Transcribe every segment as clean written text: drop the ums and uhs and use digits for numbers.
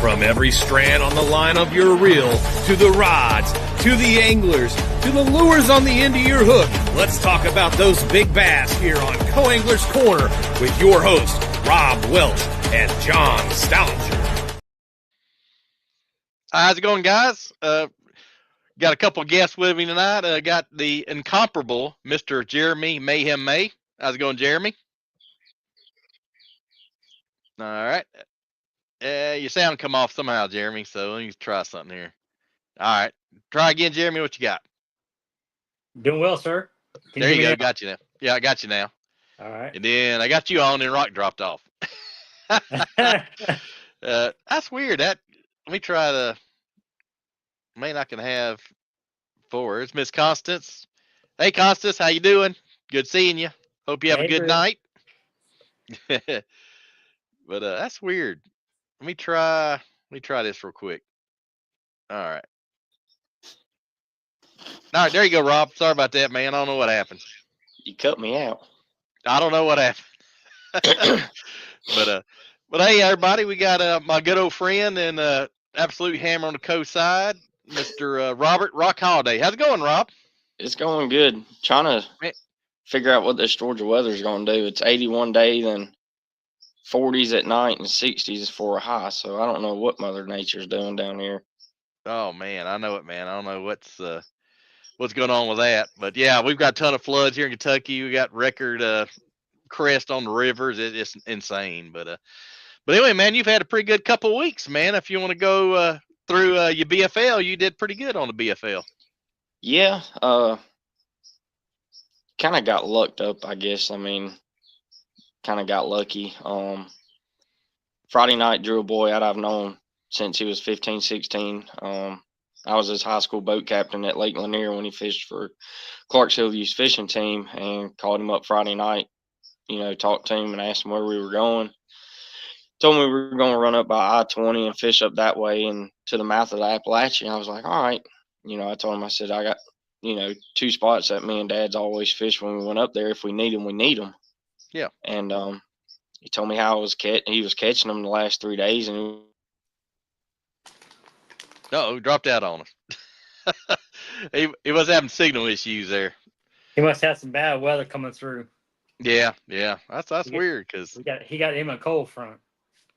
From every strand on the line of your reel, to the rods, to the anglers, to the lures on the end of your hook, let's talk about those big bass here on Co-Angler's Corner with your host, Rob Welch and John Stoudinger. How's it going, guys? Got a couple of guests with me tonight. Got the incomparable Mr. Jeremy Mayhem May. How's it going, Jeremy? All right. Your sound come off somehow, Jeremy, so let me try something here. All right. Try again, Jeremy. What you got? Doing well, sir. There you go. Got you now. Yeah, I got you now. All right. And then I got you on and Rock dropped off. That's weird. Let me try the... Man, I can have four. It's Miss Constance. Hey, Constance, how you doing? Good seeing you. Hope you have a good night. But that's weird. Let me try this real quick. All right. All right, there you go, Rob. Sorry about that, man. I don't know what happened. You cut me out. I don't know what happened. But hey, everybody, we got my good old friend and absolute hammer on the co-side, Mr. Roc Holliday. How's it going, Rob? It's going good. Trying to figure out what this Georgia weather is going to do. It's 81 day, then 40s at night, and 60s for a high. So I don't know what Mother Nature's doing down here. Oh man, I know it, man. I don't know what's going on with that, but yeah, we've got a ton of floods here in Kentucky. We got record crest on the rivers. It's insane, but anyway, man, you've had a pretty good couple of weeks, man. If you want to go through your BFL, you did pretty good on the BFL. Yeah, kind of got lucked up, I guess. I mean, kind of got lucky. Friday night, drew a boy out I've known since he was 15, 16. I was his high school boat captain at Lake Lanier when he fished for Clarksville Youth Fishing Team, and called him up Friday night, talked to him and asked him where we were going. Told me we were going to run up by I-20 and fish up that way and to the mouth of the Appalachian. I was like, all right. I told him, I said, I got, two spots that me and Dad's always fish when we went up there. If we need them, we need them. Yeah. And he told me how he was catching them the last 3 days. And dropped out on us. He was having signal issues there. He must have some bad weather coming through. Yeah. That's weird because he got him a cold front.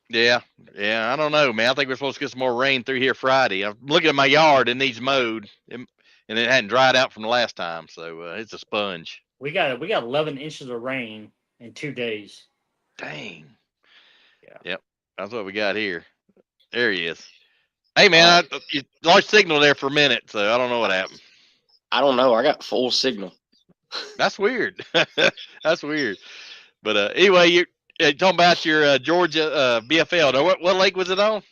Yeah. I don't know, man. I think we're supposed to get some more rain through here Friday. I'm looking at my yard; it needs mowed, and it hadn't dried out from the last time, so it's a sponge. We got 11 inches of rain in 2 days. Dang. Yeah. Yep. That's what we got here. There he is. Hey, man, you lost signal there for a minute, so I don't know what happened. I don't know. I got full signal. That's weird. That's weird. But anyway, you're talking about your Georgia BFL. Now, what lake was it on?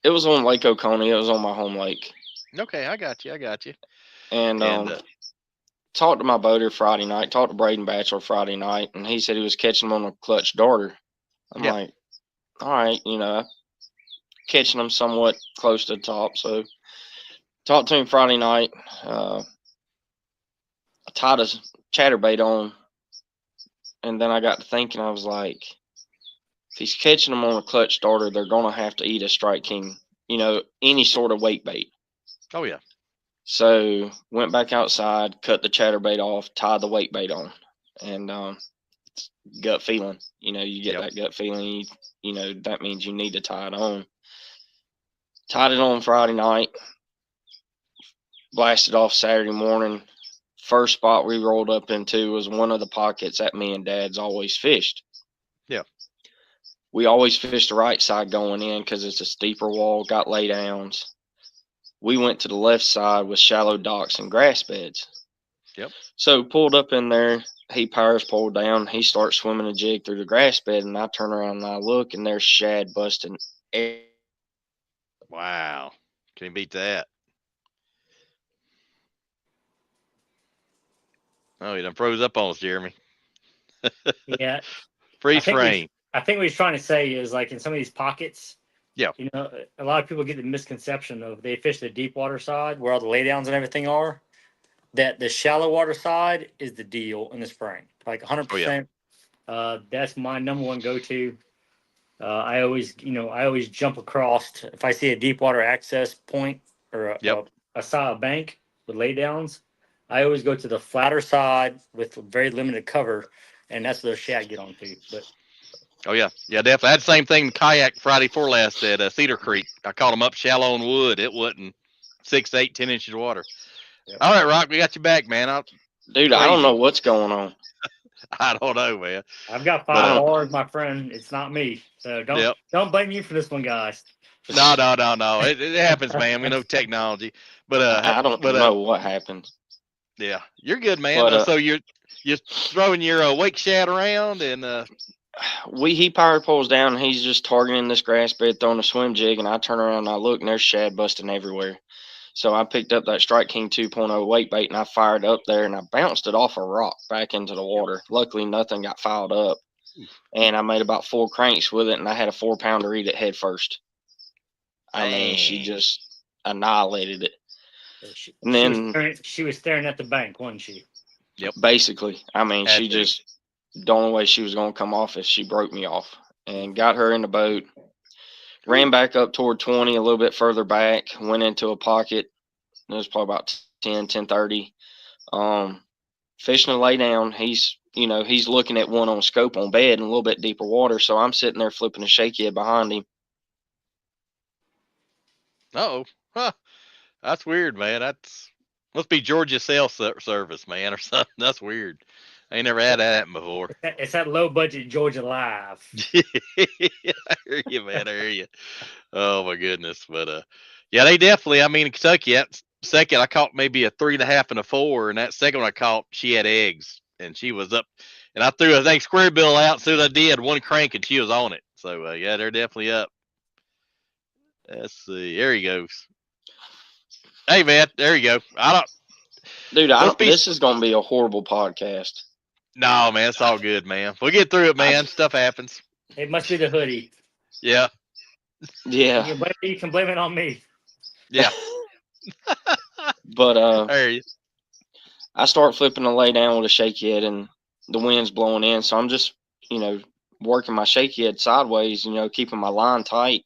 It was on Lake Oconee. It was on my home lake. Okay, I got you. And talked to my boater Friday night. Talked to Braden Batchelor Friday night, and he said he was catching them on a clutch darter. I'm like, all right, catching them somewhat close to the top. So talked to him Friday night. I tied a chatterbait on, and then I got to thinking. I was like, if he's catching them on a clutch starter, they're going to have to eat a Strike King, any sort of weight bait. Oh, yeah. So went back outside, cut the chatterbait off, tied the weight bait on, and gut feeling. You get that gut feeling. That means you need to tie it on. Tied it on Friday night, blasted off Saturday morning. First spot we rolled up into was one of the pockets that me and Dad's always fished. Yeah. We always fished the right side going in because it's a steeper wall, got lay downs. We went to the left side with shallow docks and grass beds. Yep. So pulled up in there. He powers pulled down. He starts swimming a jig through the grass bed, and I turn around and I look, and there's shad busting. Wow. Can you beat that? Oh, you done froze up on us, Jeremy. Yeah. Freeze frame. I think what he's trying to say is, like, in some of these pockets, yeah, a lot of people get the misconception of they fish the deep water side where all the laydowns and everything are, that the shallow water side is the deal in the spring. Like 100%. Oh, yeah. That's my number one go-to. I always jump across if I see a deep water access point or Yep. a bank with laydowns. I always go to the flatter side with very limited cover, and that's where the shad get onto. But Oh yeah, definitely. I had the same thing in kayak Friday before last at Cedar Creek. I caught them up shallow in wood. It wasn't 6, 8, 10 inches of water. Yep. All right, Rock, we got you back, man. Dude, I don't know what's going on. I don't know, man. I've got But, 5 bars, my friend. It's not me, so don't blame you for this one, guys. No. It happens, man. We know technology, but I don't know what happened. yeah, you're good, man. But, So you're throwing your wake shad around, and he power pulls down, and he's just targeting this grass bed, throwing a swim jig, and I turn around and I look, and there's shad busting everywhere. So I picked up that Strike King 2.0 weight bait, and I fired up there, and I bounced it off a rock back into the water. Luckily, nothing got fouled up, and I made about 4 cranks with it, and I had a 4-pounder eat it head first. I mean, she just annihilated it. And then she was staring at the bank, wasn't she? Yep. Basically, I mean, the only way she was going to come off is she broke me off, and got her in the boat. Ran back up toward 20, a little bit further back, went into a pocket. It was probably about 10:30. Fishing a lay down. He's looking at one on scope on bed in a little bit deeper water. So I'm sitting there flipping a shaky head behind him. Huh. That's weird, man. Must be Georgia cell service, man, or something. That's weird. I ain't never had that happen before. It's that low budget Georgia Live. I hear you, man. I hear you. Oh my goodness, but yeah, they definitely. I mean, in Kentucky, that second I caught maybe a 3.5 and a 4, and that second one I caught, she had eggs, and she was up, and I threw a square bill out. As soon as I did, one crank, and she was on it. So yeah, they're definitely up. Let's see. There he goes. Hey man, there you go. This is going to be a horrible podcast. No, man, it's all good, man. We'll get through it, man. Stuff happens. It must be the hoodie. Yeah. Yeah. You can blame it on me. Yeah. But I start flipping the lay down with a shaky head, and the wind's blowing in. So I'm just, working my shaky head sideways, keeping my line tight.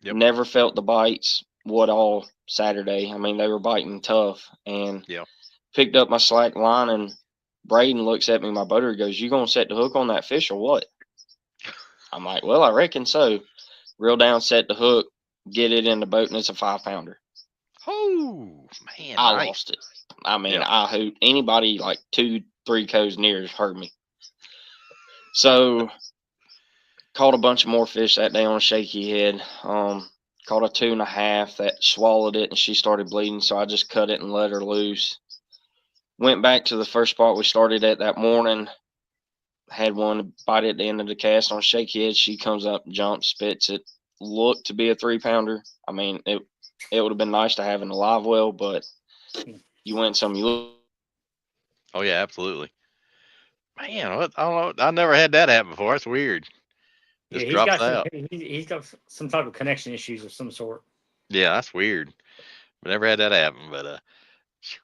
Yep. Never felt the bites all Saturday. I mean, they were biting tough, and picked up my slack line, and Braden looks at me, my boater, goes, "You gonna set the hook on that fish or what?" I'm like, "Well, I reckon so." Reel down, set the hook, get it in the boat, and it's a 5-pounder. Oh man, I lost it. I mean, I hoot. Anybody like 2-3 coves near heard me. So caught a bunch of more fish that day on a shaky head. Caught a 2.5 that swallowed it, and she started bleeding. So I just cut it and let her loose. Went back to the first spot we started at that morning. Had one bite at the end of the cast on shaky head. She comes up, jumps, spits it. Looked to be a 3-pounder. I mean, it would have been nice to have in a live well, but you win some, you lose. Oh yeah, absolutely. Man, I don't know. I never had that happen before. That's weird. Just drops out. He's got some type of connection issues of some sort. Yeah, that's weird. I never had that happen, but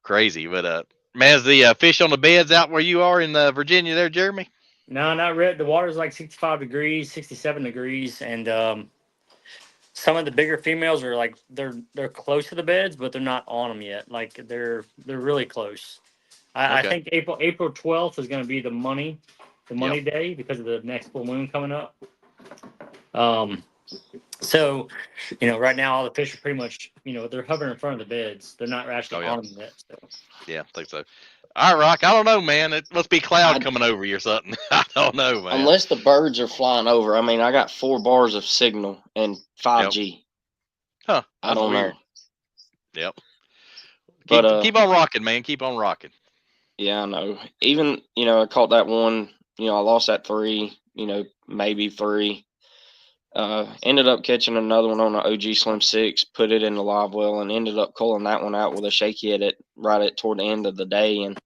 crazy. But man, is the fish on the beds out where you are in Virginia there, Jeremy? No, not red. The water's like 65 degrees, 67 degrees, and some of the bigger females are like they're close to the beds, but they're not on them yet. Like they're really close. I think April 12th is going to be the money day because of the next full moon coming up. So, right now all the fish are pretty much, they're hovering in front of the beds. They're not actually on them yet. So. Yeah, I think so. All right, Rock. I don't know, man. It must be cloud coming over you or something. I don't know, man. Unless the birds are flying over. I mean, I got 4 bars of signal and 5G. Yep. Huh. I don't know. Yep. But, keep on rocking, man. Keep on rocking. Yeah, I know. Even, I caught that one, I lost that 3, maybe 3. Ended up catching another one on the OG Slim 6, put it in the live well, and ended up culling that one out with a shaky head right toward the end of the day. And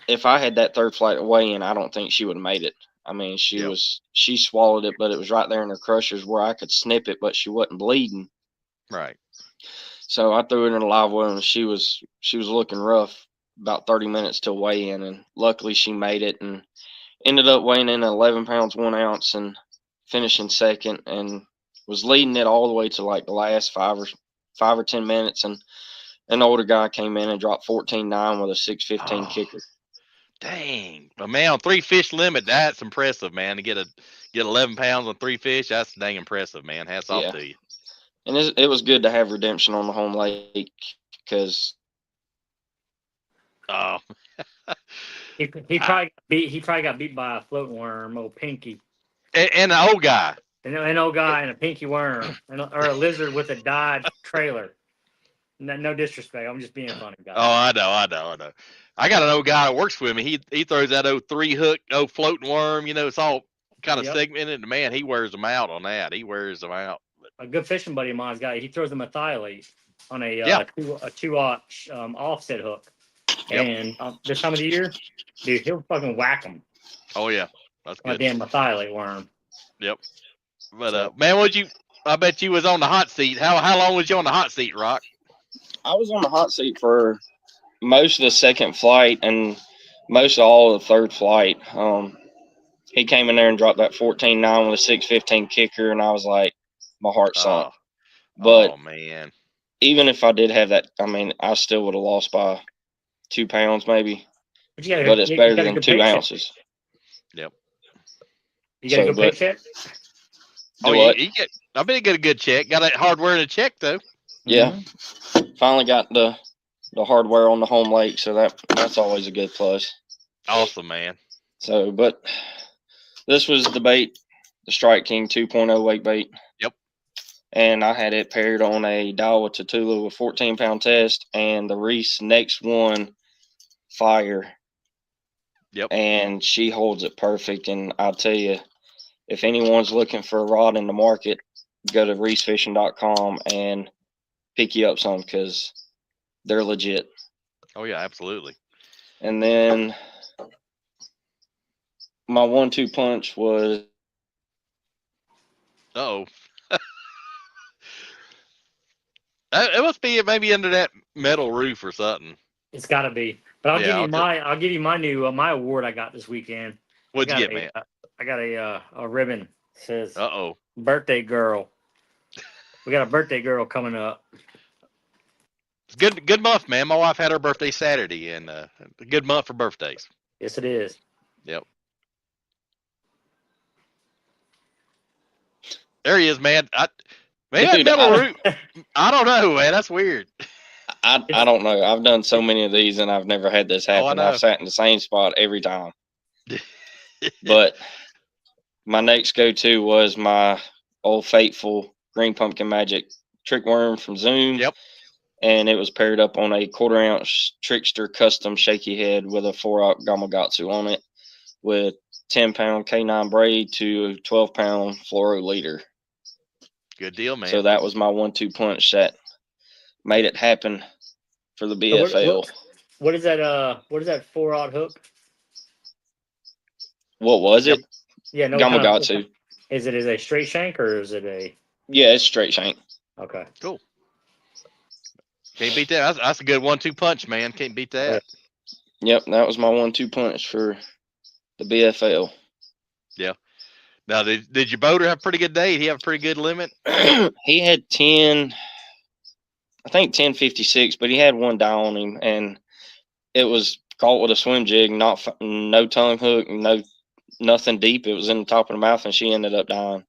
if I had that third flight weigh in, I don't think she would have made it. I mean, she swallowed it, but it was right there in her crushers where I could snip it, but she wasn't bleeding. Right. So I threw it in the live well, and she was looking rough about 30 minutes till weigh in, and luckily she made it and ended up weighing in 11 pounds 1 ounce. And finishing second, and was leading it all the way to like the last 5 or 10 minutes, and an older guy came in and dropped 14-9 with a 6:15 kicker. Dang, but man, on 3 fish limit, that's impressive, man. To get 11 pounds on 3 fish, that's dang impressive, man. Hats off to you. And it was good to have redemption on the home lake because he probably got beat by a floating worm, old Pinky, and the old guy. An old guy and a pinky worm, or a lizard with a dyed trailer. No disrespect. I'm just being funny, guys. Oh, I know. I got an old guy that works with me. He throws that old 3-hook, floating worm. It's all kind of segmented. And man, he wears them out on that. He wears them out. A good fishing buddy of mine's got. He throws a methylate on a 2-aught offset hook. Yep. And this time of the year, dude, he'll fucking whack them. Oh yeah, that's good. A damn methylate worm. Yep. But man, I bet you was on the hot seat. How long was you on the hot seat, Roc? I was on the hot seat for most of the second flight and most of all of the third flight. He came in there and dropped that 14-9 with a 6:15 kicker, and I was like, my heart sunk. But man, even if I did have that, I mean, I still would have lost by 2 pounds maybe. But it's better than 2 ounces. Yep. You got a good pay check? I bet you get a good check. Got that hardware in a check though. Yeah. Mm-hmm. Finally got the hardware on the home lake, so that's always a good plus. Awesome, man. So, but this was the bait, the Strike King 2.0 weight bait. Yep. And I had it paired on a Daiwa Tatula with 14-pound test and the Reese Next One Fire. Yep. And she holds it perfect. And I'll tell you, if anyone's looking for a rod in the market, go to reesefishing.com and pick you up some because they're legit. Oh yeah, absolutely. And then my 1-2 punch was it must be maybe under that metal roof or something. It's got to be. But I'll give you my new my award I got this weekend. What'd you get, man? I got a ribbon. It says birthday girl. We got a birthday girl coming up. It's good month, man. My wife had her birthday Saturday, and a good month for birthdays. Yes, it is. Yep. There he is, man. I don't know, man. That's weird. I don't know. I've done so many of these, and I've never had this happen. I've sat in the same spot every time. But my next go-to was my old faithful Green Pumpkin Magic trick worm from Zoom. Yep. And it was paired up on a 1/4-ounce Trickster custom shaky head with a 4-aught Gamakatsu on it with 10-pound K9 braid to a 12-pound fluoro leader. Good deal, man. So that was my 1-2 punch that made it happen for the BFL. What is that 4-aught hook? What was it? Yeah, no. Gamakatsu. Is it a straight shank or is it a? Yeah, it's straight shank. Okay. Cool. Can't beat that. That's a good 1-2 punch, man. Can't beat that. Yep, that was my 1-2 punch for the BFL. Yeah. Now, did your boater have a pretty good day? Did he have a pretty good limit? He had 1056, but he had one down on him, and it was caught with a swim jig, no tongue hook, nothing deep. It was in the top of the mouth, and she ended up dying.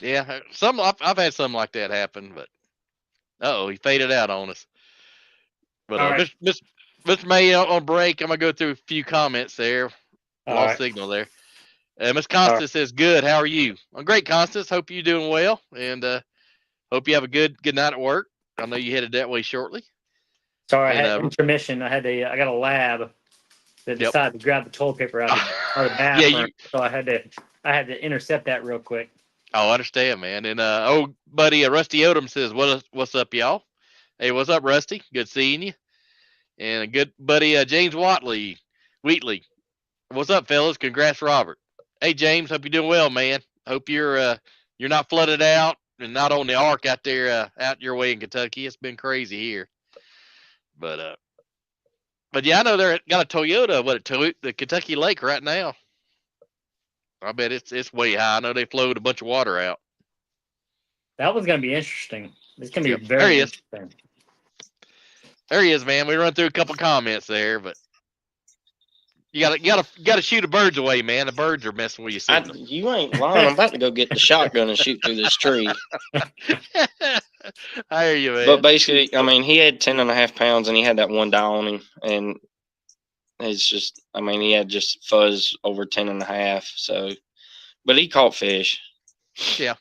Yeah, I've had something like that happen, but he faded out on us. But right. Mr. May on break, I'm gonna go through a few comments there. Lost signal there. Miss Constance says, "Good. How are you?" I'm great, Constance. Hope you're doing well, and hope you have a good night at work. I know you headed that way shortly. Sorry, I had intermission. I got a lab that decided to grab the toilet paper out of the bathroom, so I had to intercept that real quick. Oh, I understand, man. And old buddy Rusty Odom says, "What's up, y'all?" Hey, what's up, Rusty? Good seeing you. And a good buddy James Wheatley. What's up, fellas? Congrats, Robert. Hey, James, hope you're doing well, man. Hope you're not flooded out and not on the ark out there out your way in Kentucky. It's been crazy here. But yeah, I know they're got a Toyota, the Kentucky Lake right now. I bet it's way high. I know they flowed a bunch of water out. That one's gonna be interesting. It's gonna be Yep. very There he is. interesting. There he is, man. We run through a couple comments there, but you gotta shoot the birds away, man. The birds are messing with you. You ain't lying. I'm about to go get the shotgun and shoot through this tree. I hear you, man. But basically, I mean, he had 10.5 pounds and he had that one die on him. And it's just, I mean, he had just fuzz over 10.5. So, but he caught fish. Yeah,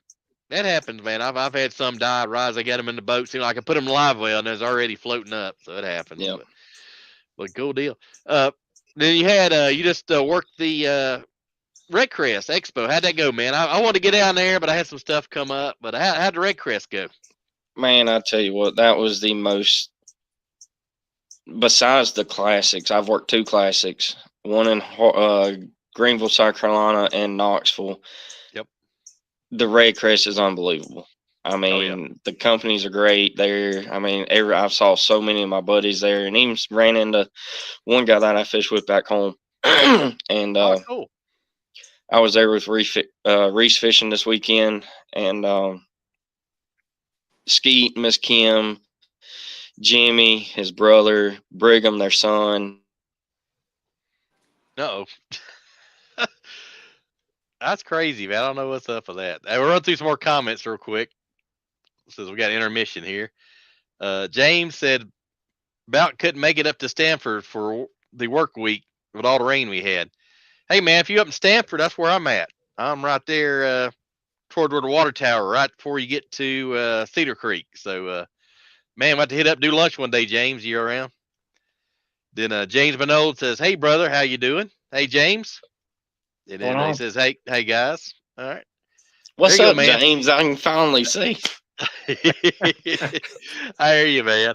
that happens, man. I've had some die, rise. I get them in the boat. Seem like I put them in live well and there's already floating up. So it happens. Yep. But cool deal. Then you had, you just worked the Red Crest Expo. How'd that go, man? I wanted to get down there, but I had some stuff come up. But how'd the Red Crest go? Man, I tell you what, that was the most, besides the classics, I've worked 2 classics, one in Greenville, South Carolina, and Knoxville. Yep. The Red Crest is unbelievable. I mean, the companies are great there. I mean, I saw so many of my buddies there, and even ran into one guy that I fished with back home. And cool. I was there with Reese fishing this weekend, and Skeet, Miss Kim, Jimmy, his brother, Brigham, their son. Uh-oh. That's crazy, man. I don't know what's up with that. We'll run through some more comments real quick since we got intermission here. James said about couldn't make it up to Stanford for the work week with all the rain we had. Hey, man, if you're up in Stanford, that's where I'm at. I'm right there toward where the water tower, right before you get to Cedar Creek. So, man, I'm about to hit up, do lunch one day, James. You around? Then James Minold says, hey, brother, how you doing? Hey, James. And then he says, hey, guys. All right. What's up, man? James? I can finally see. I hear you, man.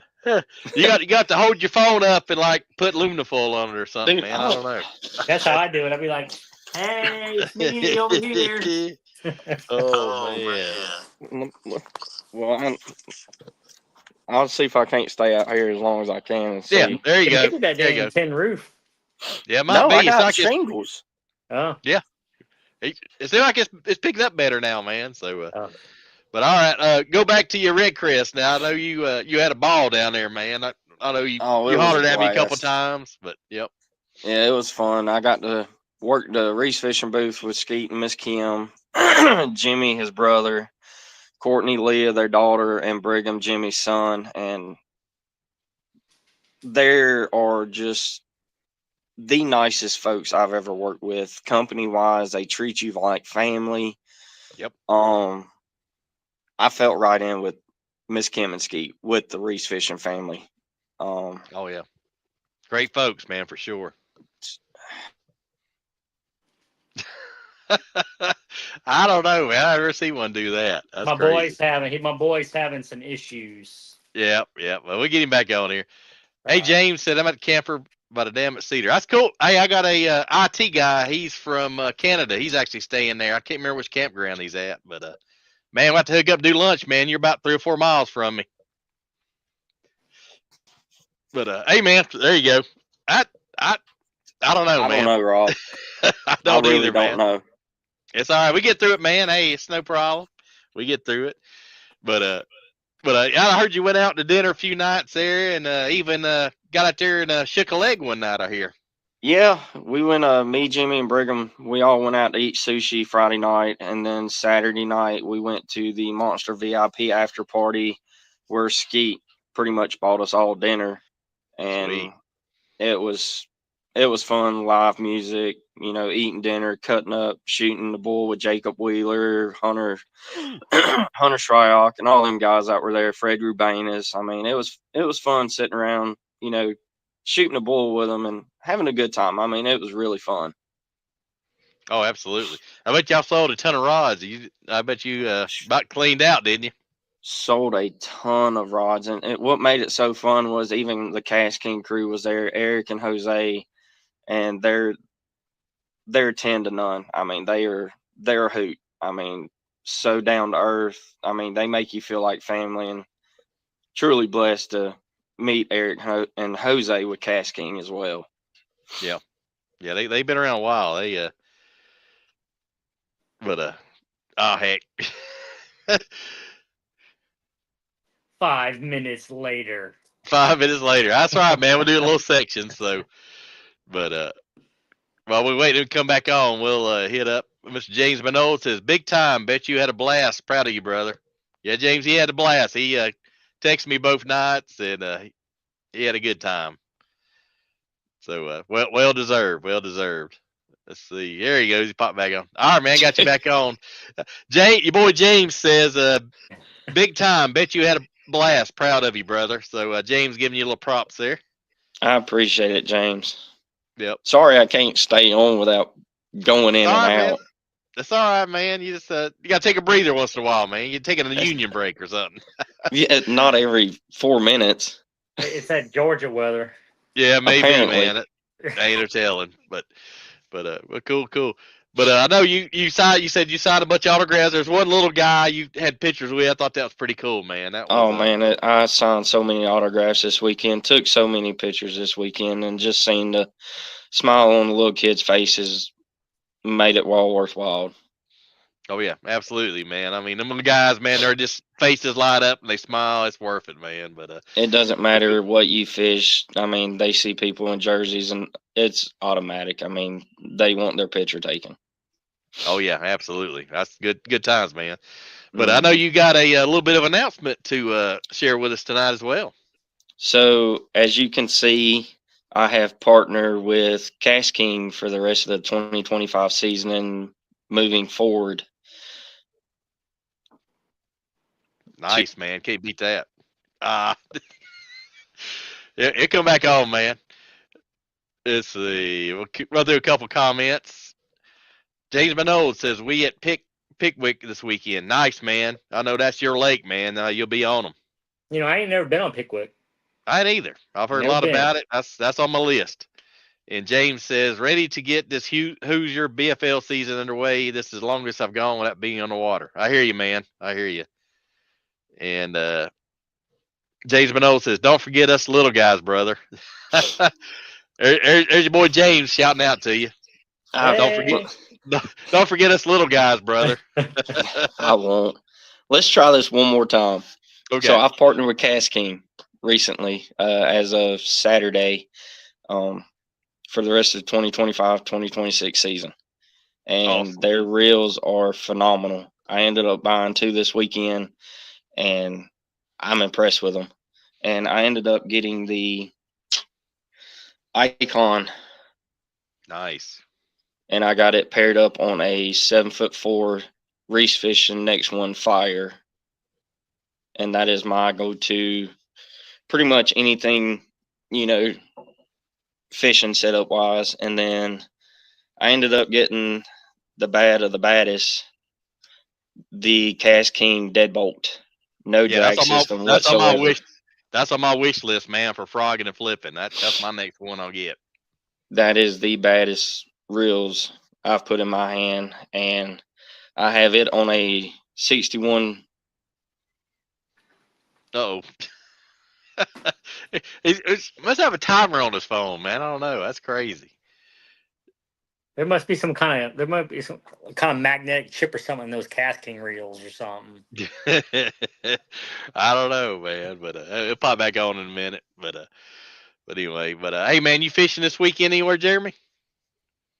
You got to hold your phone up and like put Luminafol on it or something, Dude, man. I don't know. That's how I do it. I'll be like, hey, it's me over here. Oh, man. Well, I'll see if I can't stay out here as long as I can. And see. Yeah, there you go. Look at that There you dang go. tin roof. Yeah, it might be. I It's got like shingles. Oh. Yeah. It seems like it's picked up better now, man. So, but all right, go back to your Red Crest now. I know you had a ball down there, man. I know you hollered at me a couple times, but yep. Yeah, it was fun. I got to work the Reese fishing booth with Skeet and Miss Kim, Jimmy, his brother, Courtney, Leah, their daughter, and Brigham, Jimmy's son. And there are just the nicest folks I've ever worked with. Company wise, they treat you like family. Yep. I felt right in with Miss Kim and Skeet with the Reese fishing family. Oh yeah, great folks, man, for sure. I don't know, man. I never see one do that. That's my crazy. boy's having some issues. Yeah. Well, we'll get him back on here. Hey, James said I'm at the camper by the dam at Cedar. That's cool. Hey, I got a IT guy. He's from Canada. He's actually staying there. I can't remember which campground he's at, but man, we'll have to hook up and do lunch, man. You're about 3 or 4 miles from me. But hey, man, there you go. I don't know, man. I don't know, Rob. I don't really either, don't man. know. It's all right. We get through it, man. Hey, it's no problem. We get through it. But I heard you went out to dinner a few nights there, and even got out there and shook a leg one night, I hear. Yeah, we went. Me, Jimmy, and Brigham. We all went out to eat sushi Friday night, and then Saturday night we went to the Monster VIP after party, where Skeet pretty much bought us all dinner, and Sweet. it was fun. Live music, eating dinner, cutting up, shooting the bull with Jacob Wheeler, Hunter Shryock, and all them guys that were there. Fred Rubanis. I mean, it was fun sitting around, shooting a bull with them and having a good time. I mean, it was really fun. Oh, absolutely. I bet y'all sold a ton of rods. I bet you about cleaned out, didn't you? Sold a ton of rods, and what made it so fun was even the Cast King crew was there, Eric and Jose, and they're 10 to none. I mean, they're a hoot. I mean, so down to earth. I mean, they make you feel like family, and truly blessed to meet Eric and Jose with Cast King as well. Yeah, they've been around a while. But oh heck. 5 minutes later. 5 minutes later. That's all right, man. We'll do a little section. So, but while we wait to come back on, we'll hit up Mr. James Minold. Says, "Big time. Bet you had a blast. Proud of you, brother." Yeah, James, he had a blast. He texted me both nights, and he had a good time. So, well deserved. Well deserved. Let's see. There he goes. He popped back on. All right, man. Got you back on. Your boy James says, "Big time. Bet you had a blast. Proud of you, brother." So, James giving you a little props there. I appreciate it, James. Yep. Sorry I can't stay on without going in and All right, man. out. That's all right, man. You just you gotta take a breather once in a while, man. You're taking a union break or something. Yeah, not every 4 minutes. It's that Georgia weather. Yeah, maybe, Apparently. man. I ain't no telling, but well, cool. But I know you said you signed a bunch of autographs. There's one little guy you had pictures with. I thought that was pretty cool, man. That was, Oh man, I signed so many autographs this weekend, took so many pictures this weekend, and just seeing the smile on the little kids' faces made it well worthwhile. Oh yeah, absolutely, man. I mean, them guys, man, they're just faces light up and they smile. It's worth it, man. But It doesn't matter what you fish. I mean, they see people in jerseys, and it's automatic. I mean, they want their picture taken. oh yeah, absolutely. That's good times, man. But I know you got a little bit of announcement to share with us tonight as well. So, as you can see, I have partnered with Cash King for the rest of the 2025 season and moving forward. Nice, man. Can't beat that. It come back on, man. Let's see. We'll run through a couple comments. James Minold says, "We at Pickwick this weekend." Nice, man. I know that's your lake, man. You'll be on them. You know, I ain't never been on Pickwick. I ain't either. I've heard a lot about it. That's on my list. And James says, "Ready to get this Hoosier BFL season underway. This is the longest I've gone without being on the water." I hear you, man. I hear you. And James Minold says, "Don't forget us little guys, brother." There's your boy James shouting out to you. Hey. Don't forget us little guys, brother. I won't. Let's try this one more time. Okay. So I've partnered with Cash King recently as of Saturday for the rest of the 2025-2026 season. And Awesome. Their reels are phenomenal. I ended up buying 2 this weekend, and I'm impressed with them. And I ended up getting the Icon. Nice. And I got it paired up on a 7'4" Reese Fishing Next One Fire. And that is my go-to pretty much anything, fishing setup wise. And then I ended up getting the bad of the baddest, the Cash King Deadbolt. No drag system whatsoever. That's on my wish list, man, for frogging and flipping. That's my next one I'll get. That is the baddest reels I've put in my hand, and I have it on a 61. Uh-oh. It must have a timer on his phone, man. I don't know. That's crazy. There must be some kind of magnetic chip or something in those Cash King reels or something. I don't know, man, but it'll pop back on in a minute. But anyway, hey, man, you fishing this weekend anywhere, Jeremy?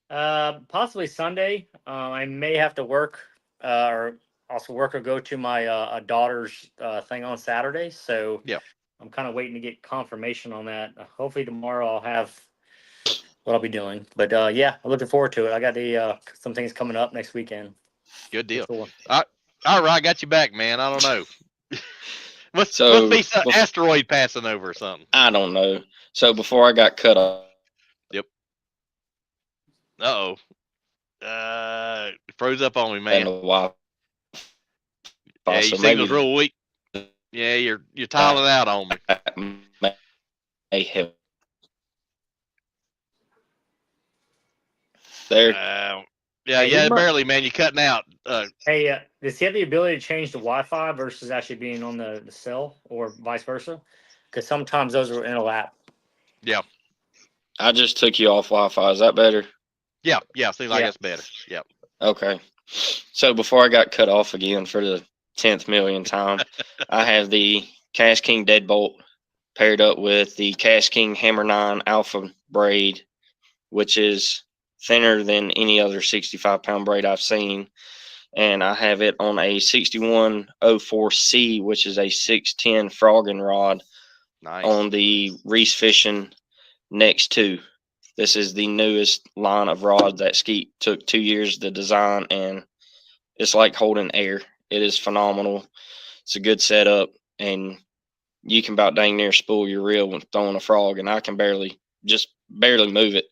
Possibly Sunday. I may have to work, or also work or go to my daughter's thing on Saturday. So yeah, I'm kind of waiting to get confirmation on that. Hopefully tomorrow I'll have what I'll be doing. But yeah, I'm looking forward to it. I got some things coming up next weekend. Good deal. Cool. All right, I got you back, man. I don't know. must be some asteroid passing over or something. I don't know. So before I got cut off. Yep. Froze up on me, man. Yeah, your signal's real weak. Yeah, you're tiling out on me. There. Yeah, barely, man. You're cutting out. Hey, does he have the ability to change the Wi-Fi versus actually being on the cell, or vice versa? Because sometimes those are interlap. Yeah. I just took you off Wi-Fi. Is that better? Yeah. Seems like that's better. Yep. Okay. So before I got cut off again for the 10th million time, I have the Cash King Deadbolt paired up with the Cash King Hammer 9 Alpha braid, which is thinner than any other 65-pound braid I've seen. And I have it on a 6104C, which is a 610 frogging rod Nice. on the Reese Fishing Next 2. This is the newest line of rods that Skeet took 2 years to design, and it's like holding air. It is phenomenal. It's a good setup, and you can about dang near spool your reel when throwing a frog, and I can barely move it,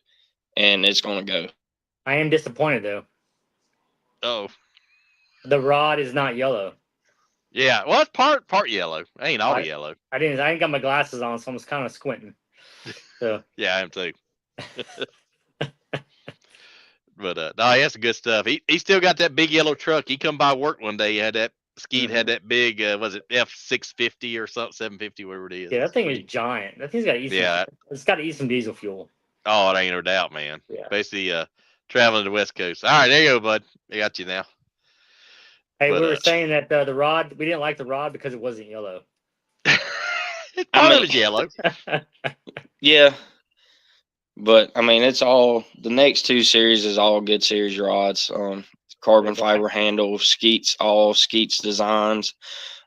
and it's going to go. I am disappointed though. Oh, The rod is not yellow. yeah. Well, it's part yellow. Ain't all yellow. I ain't got my glasses on, so I'm just kind of squinting. So Yeah, I am too. But no, he has some good stuff. He still got that big yellow truck. He come by work one day. He had that Skeet had that big was it F650 or something, 750, whatever it is. yeah, that thing is giant. That thing's got to eat. Yeah. It's got to eat some diesel fuel. Oh, it ain't no doubt, man. Yeah. Basically, traveling to the West Coast. All right, there you go, bud. I got you now. Hey, But, we were saying that the rod, we didn't like the rod because it wasn't yellow. It was yellow. Yeah. But, I mean, it's all – the next 2 series is all good series rods. Carbon fiber handle, all Skeet's designs,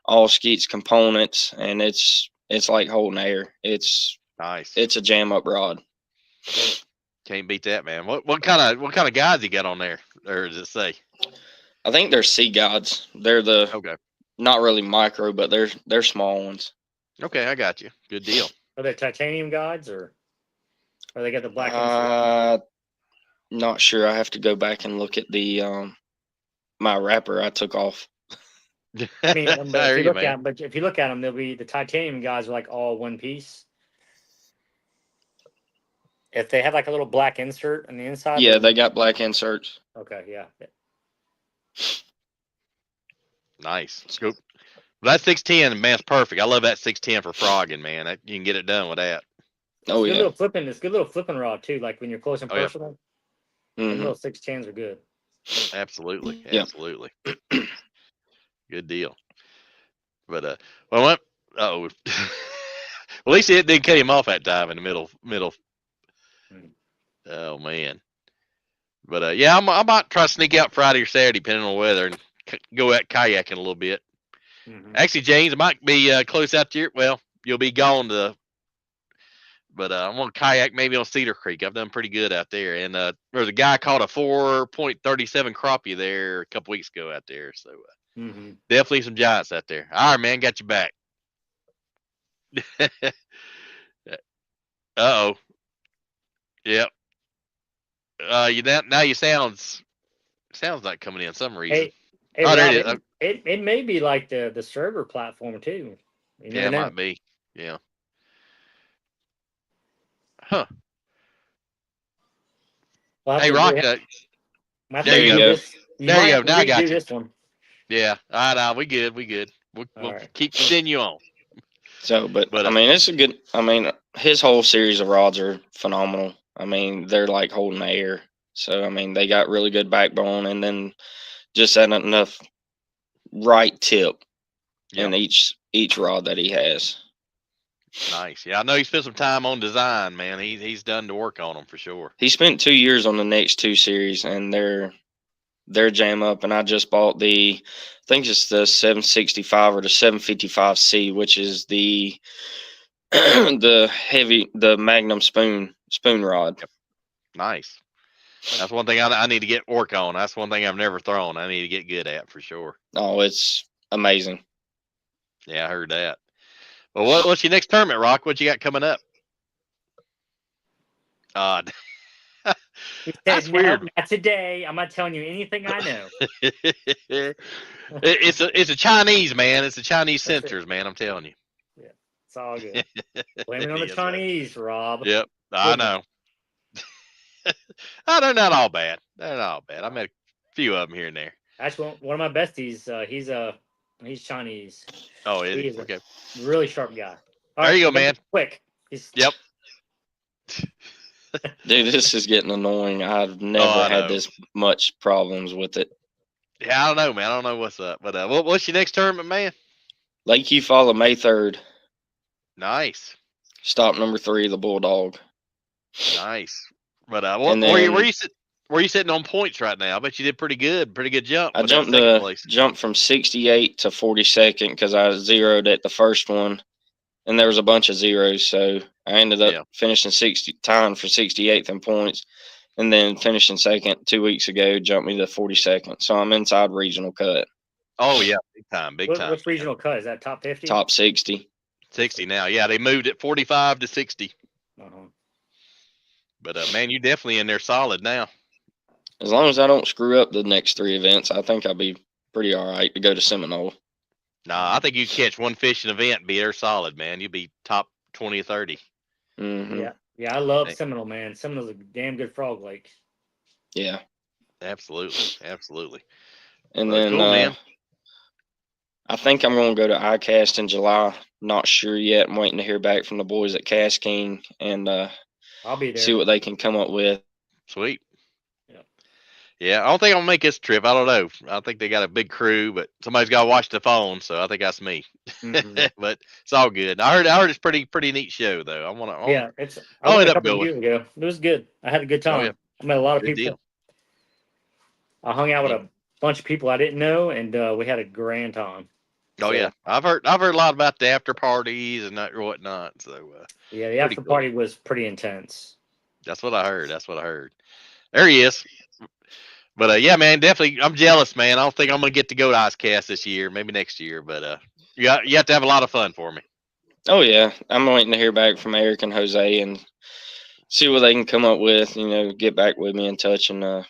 all Skeet's components, and it's like holding air. It's Nice. It's a jam-up rod. Can't beat that, man. What kind of guides you got on there, or does it say? I think they're Sea Gods. They're the Okay. not really micro, but they're small ones. Okay, I got you. Good deal. Are they titanium guides or they got the black insert? Not sure. I have to go back and look at the my wrapper I took off. I mean, but if you look at them, they'll be the titanium guys are like all one piece. If they have like a little black insert on the inside. Yeah, they got black inserts. Okay, yeah. Nice. Scoop. That 610, man, it's perfect. I love that 610 for frogging, man. You can get it done with that. Oh, yeah. It's a good little flipping rod, too, like when you're close and personal. Yeah. The little 610s are good. Absolutely. Yeah. Absolutely. Good deal. But, well, at least it didn't cut him off that time in the middle. Oh, man. But, yeah, I might try to sneak out Friday or Saturday, depending on the weather, and go out kayaking a little bit. Mm-hmm. Actually, James, it might be close out to your, well, you'll be gone but I'm going to kayak maybe on Cedar Creek. I've done pretty good out there. And there's a guy caught a 4.37 crappie there a couple weeks ago out there. So definitely some giants out there. All right, man, got you back. Uh-oh. Yep. Now you sounds like coming in some reason. Hey, Rob, there it is. It may be like the server platform too. Yeah, it might be. Yeah. Huh. Hey, Roc. There you go. There you go. Now I got you. This one. Yeah. All right. We good. We'll right. keep continue on. So, but I mean, it's a good. I mean, his whole series of rods are phenomenal. I mean, they're like holding the air. So, I mean, they got really good backbone, and then just enough right tip in each rod that he has. Nice. Yeah, I know he spent some time on design, man. He's done the work on them for sure. He spent 2 years on the next 2 series, and they're jam up. And I just bought I think it's the 765 or the 755C, which is the the Magnum spoon rod. Yep. Nice. That's one thing I need to get work on. That's one thing I've never thrown. I need to get good at for sure. Oh, it's amazing. Yeah, I heard that. Well, what's your next tournament, Roc? What you got coming up? That's weird. Not today. I'm not telling you anything I know. It's a Chinese, man. It's a Chinese censors, man. I'm telling you. Yeah, it's all good. Blame it on the Chinese, Rob. Yep, I know. Oh, they're not all bad. They're not all bad. I met a few of them here and there. Actually, one of my besties, he's Chinese. Oh, is he? Okay. Really sharp guy. All there you go, man. Quick. Yep. Dude, this is getting annoying. I've never had this much problems with it. Yeah, I don't know, man. I don't know what's up. But what's your next tournament, man? Lake Eufaula, May 3rd. Nice. Stop number 3, the Bulldog. Nice. But And where then you sitting on points right now? I bet you did pretty good jump. I with that second place. jumped from 68 to 42nd because I zeroed at the first one, and there was a bunch of zeros, so I ended up finishing tying for 68th in points, and then finishing second 2 weeks ago jumped me to 42nd. So I'm inside regional cut. Oh yeah, big time. What's regional cut? Is that top 50? Top 60. 60 now. Yeah, they moved it 45 to 60. Uh-huh. But man, you definitely in there solid now. As long as I don't screw up the next 3 events, I think I'll be pretty all right to go to Seminole. Nah, I think you catch one fishing event and be there solid, man. You'll be top 20 or 30. Mm-hmm. Yeah, I love Seminole, man. Seminole's a damn good frog lake. Yeah. Absolutely. And well, then cool, man. I think I'm going to go to ICAST in July. Not sure yet. I'm waiting to hear back from the boys at Cast King and I'll be there. See what they can come up with. Sweet. Yeah, I don't think I'm gonna make this trip. I don't know. I think they got a big crew, but somebody's got to watch the phone, so I think that's me. Mm-hmm. But it's all good. I heard it's pretty neat show though. I went a couple years ago. It was good. I had a good time. Oh, yeah. I met a lot of Good people. deal. I hung out with a bunch of people I didn't know, and we had a grand time. Oh yeah, I've heard a lot about the after parties and that whatnot. So yeah, the after party was pretty intense. That's what I heard. There he is. But yeah, man, definitely. I'm jealous, man. I don't think I'm gonna get to go to IceCast this year. Maybe next year. But you have to have a lot of fun for me. Oh yeah, I'm waiting to hear back from Eric and Jose and see what they can come up with. You know, get back with me in touch, and I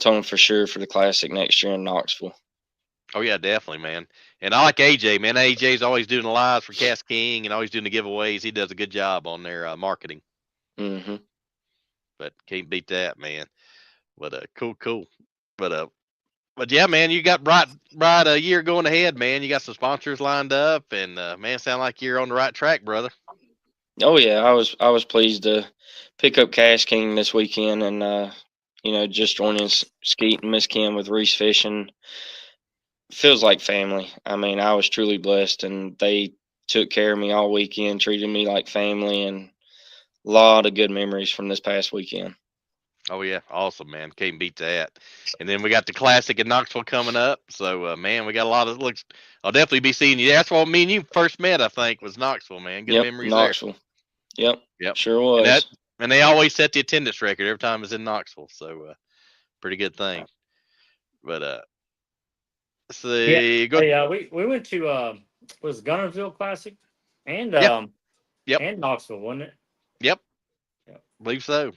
told them for sure for the Classic next year in Knoxville. Oh yeah, definitely, man. And I like AJ, man. AJ's always doing the lives for Cast King and always doing the giveaways. He does a good job on their marketing. Mm-hmm. But can't beat that, man. But cool. But yeah, man, you got bright a year going ahead, man. You got some sponsors lined up, and man, sound like you're on the right track, brother. Oh yeah, I was pleased to pick up Cash King this weekend, and you know, just joining Skeet and Miss Kim with Reese Fishing feels like family. I mean, I was truly blessed, and they took care of me all weekend, treated me like family, and a lot of good memories from this past weekend. Oh yeah, awesome, man. Can't beat that. And then we got the Classic in Knoxville coming up. So man, we got a lot of looks. I'll definitely be seeing you. That's what me and you first met, I think, was Knoxville, man. Good memories Knoxville. there. Yep. Sure was. And they always set the attendance record every time it's in Knoxville. So pretty good thing. But let's see. We went to was Gunnersville Classic and and Knoxville, wasn't it? Yep. Believe so.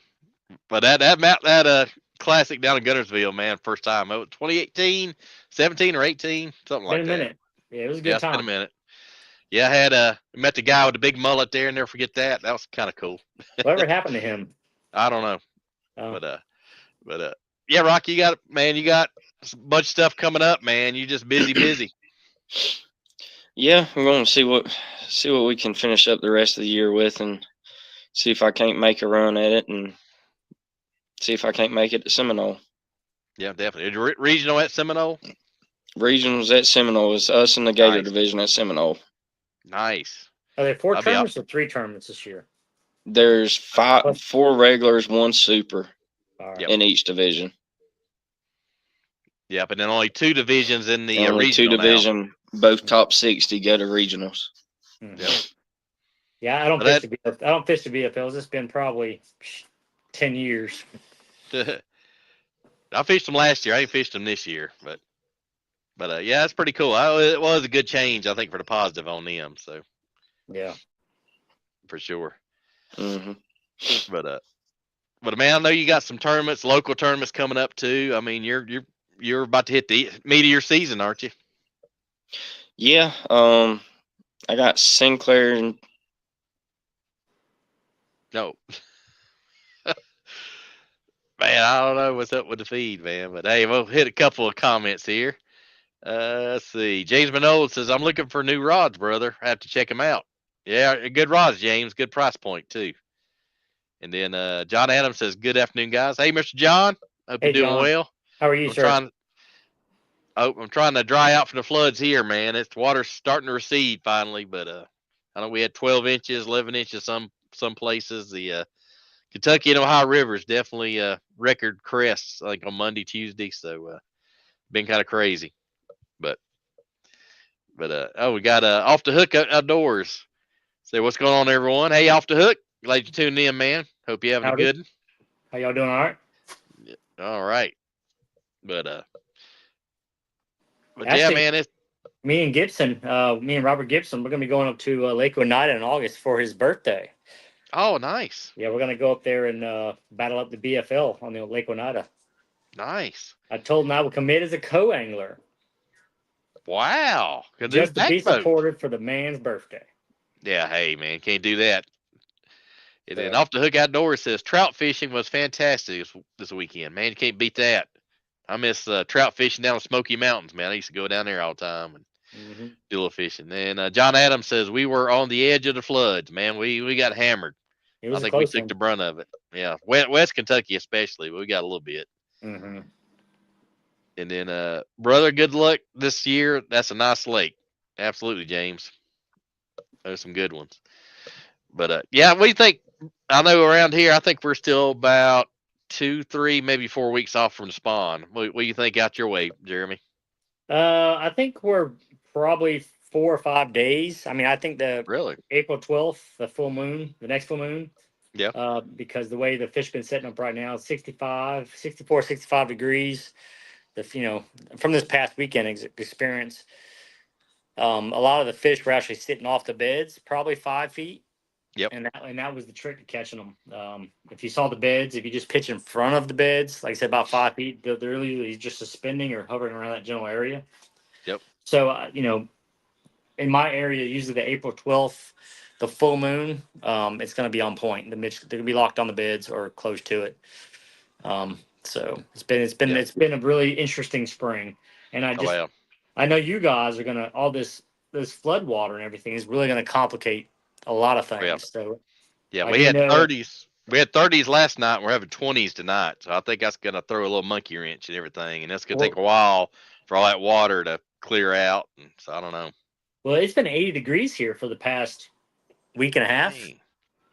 But that Classic down in Gunnersville, man, first time. It was 2018, 17 or 18, something like that. Been a minute. Yeah, it was a good time. It's been a minute. Yeah, I had met the guy with the big mullet there, and never forget that. That was kind of cool. Whatever happened to him? I don't know. Oh. But yeah, Rock, you got a bunch of stuff coming up, man. You just busy. Yeah, we're going to see what we can finish up the rest of the year with, and see if I can't make a run at it, and see if I can't make it to Seminole. Yeah, definitely. Regional at Seminole? Regionals at Seminole is us in the Gator Division at Seminole. Nice. Are there 4 tournaments or 3 tournaments this year? There's 4 regulars, 1 super in each division. Yep, and then only 2 divisions in the only regional 2 division, both top 60 go to regionals. Mm-hmm. Yep. Yeah, I don't fish the BFLs. It's been probably 10 years. I fished them last year. I ain't fished them this year, but yeah, that's pretty cool. It was a good change, I think, for the positive on them. So yeah, for sure. Mm-hmm. But man, I know you got some tournaments, local tournaments coming up too. I mean, you're about to hit the meat of your season, aren't you? Yeah. I got Sinclair and. No. Man, I don't know what's up with the feed, man. But hey, we'll hit a couple of comments here. Let's see. James Minold says, I'm looking for new rods, brother. I have to check them out. Yeah, good rods, James. Good price point, too. And then John Adams says, good afternoon, guys. Hey, Mr. John. Hope you're doing well. How are you, sir? I'm trying to dry out from the floods here, man. It's water's starting to recede finally, but I know we had 12 inches, 11 inches some places. The Kentucky and Ohio rivers definitely record crests like on Monday, Tuesday. So been kind of crazy, but we got off the hook outdoors. Say what's going on, everyone? Hey, off the hook. Glad you tuned in, man. Hope you're having Howdy. a good one. How y'all doing? All right. All right, but Actually, yeah, man, it's me and Robert Gibson, we're gonna be going up to Lake Oconee in August for his birthday. oh nice, Yeah, we're gonna go up there and battle up the BFL on the Lake Oconee. nice. I told him I would commit as a co-angler Wow, could do just to back be boat. supported for the man's birthday. Yeah, hey man, can't do that. And then So- off the hook outdoors says trout fishing was fantastic this weekend. Man, you can't beat that. I miss trout fishing down the Smoky Mountains, man. I used to go down there all the time and do a little fishing. And John Adams says we were on the edge of the floods, man. We got hammered. It I was a think we close took one. the brunt of it. Yeah, West Kentucky especially, but we got a little bit. Mm-hmm. And then, brother, good luck this year. That's a nice lake. Absolutely, James. There's some good ones. But yeah, what do you think? I know around here, I think we're still about 2, 3, maybe 4 weeks off from the spawn. What do you think out your way, Jeremy? I think we're probably 4 or 5 days. I mean, I think the Really? April 12th, the full moon, the next full moon. Yeah. Because the way the fish been setting up right now, 65, 64, 65 degrees. From this past weekend experience, a lot of the fish were actually sitting off the beds, probably 5 feet. Yep. And that was the trick to catching them. If you saw the beds, if you just pitch in front of the beds, like I said, about 5 feet, they're usually just suspending or hovering around that general area. Yep. So, in my area, usually the April 12th, the full moon, it's going to be on point. They're going to be locked on the beds or close to it. So it's been a really interesting spring, and I know you guys are gonna this flood water and everything is really gonna complicate a lot of things. Yeah. So yeah, we had 30s. We had 30s last night. And we're having 20s tonight, so I think that's gonna throw a little monkey wrench and everything, and it's gonna take a while for all that water to clear out. And so I don't know. Well, it's been 80 degrees here for the past week and a half. Dang.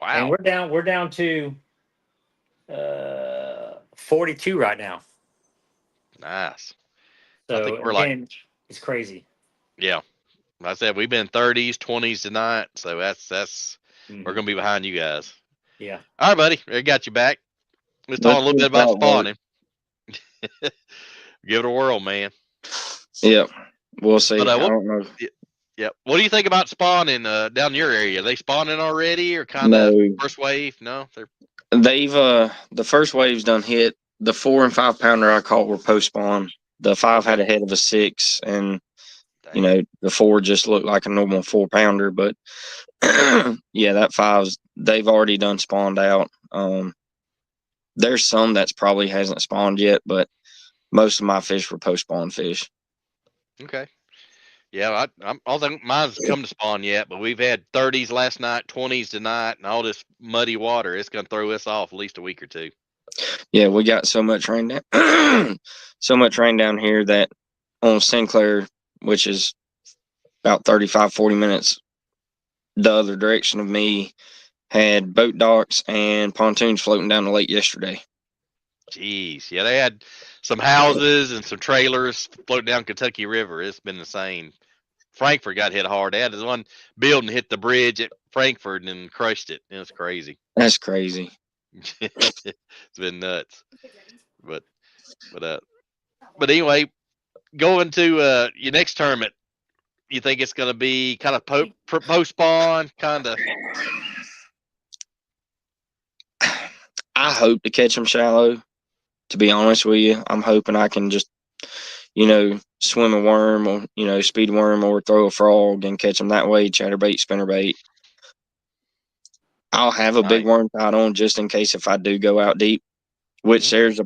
Wow. And we're down to 42 right now. Nice. So I think we're it's crazy. Yeah. Like I said, we've been 30s, 20s tonight, so that's we're gonna be behind you guys. Yeah. All right, buddy. I got you back. Let's talk a little bit about spawning. Give it a whirl, man. Yeah, we'll see. But, I don't know. Yeah. What do you think about spawning down your area? Are they spawning already, or kind of first wave? No, they've the first wave's done hit. The 4 and 5 pounder I caught were post spawn. The 5 had a head of a 6, and the 4 just looked like a normal 4 pounder. But yeah, that 5's they've already done spawned out. There's some that's probably hasn't spawned yet, but most of my fish were post spawn fish. Okay. Yeah, I don't think mine's come to spawn yet, but we've had 30s last night, 20s tonight, and all this muddy water. It's going to throw us off at least a week or two. Yeah, we got so much rain down, so much rain down here that on Sinclair, which is about 35, 40 minutes the other direction of me, had boat docks and pontoons floating down the lake yesterday. Jeez. Yeah, they had some houses and some trailers floating down Kentucky River. It's been insane. Frankfort got hit hard. They had this one building hit the bridge at Frankfort and crushed it. It was crazy. That's crazy. It's been nuts. But anyway, going to your next tournament, you think it's going to be kind of post spawn, kind of? I hope to catch them shallow. To be honest with you, I'm hoping I can just, swim a worm or speed worm or throw a frog and catch them that way. Chatterbait, spinnerbait. I'll have a big worm tied on just in case if I do go out deep, which there's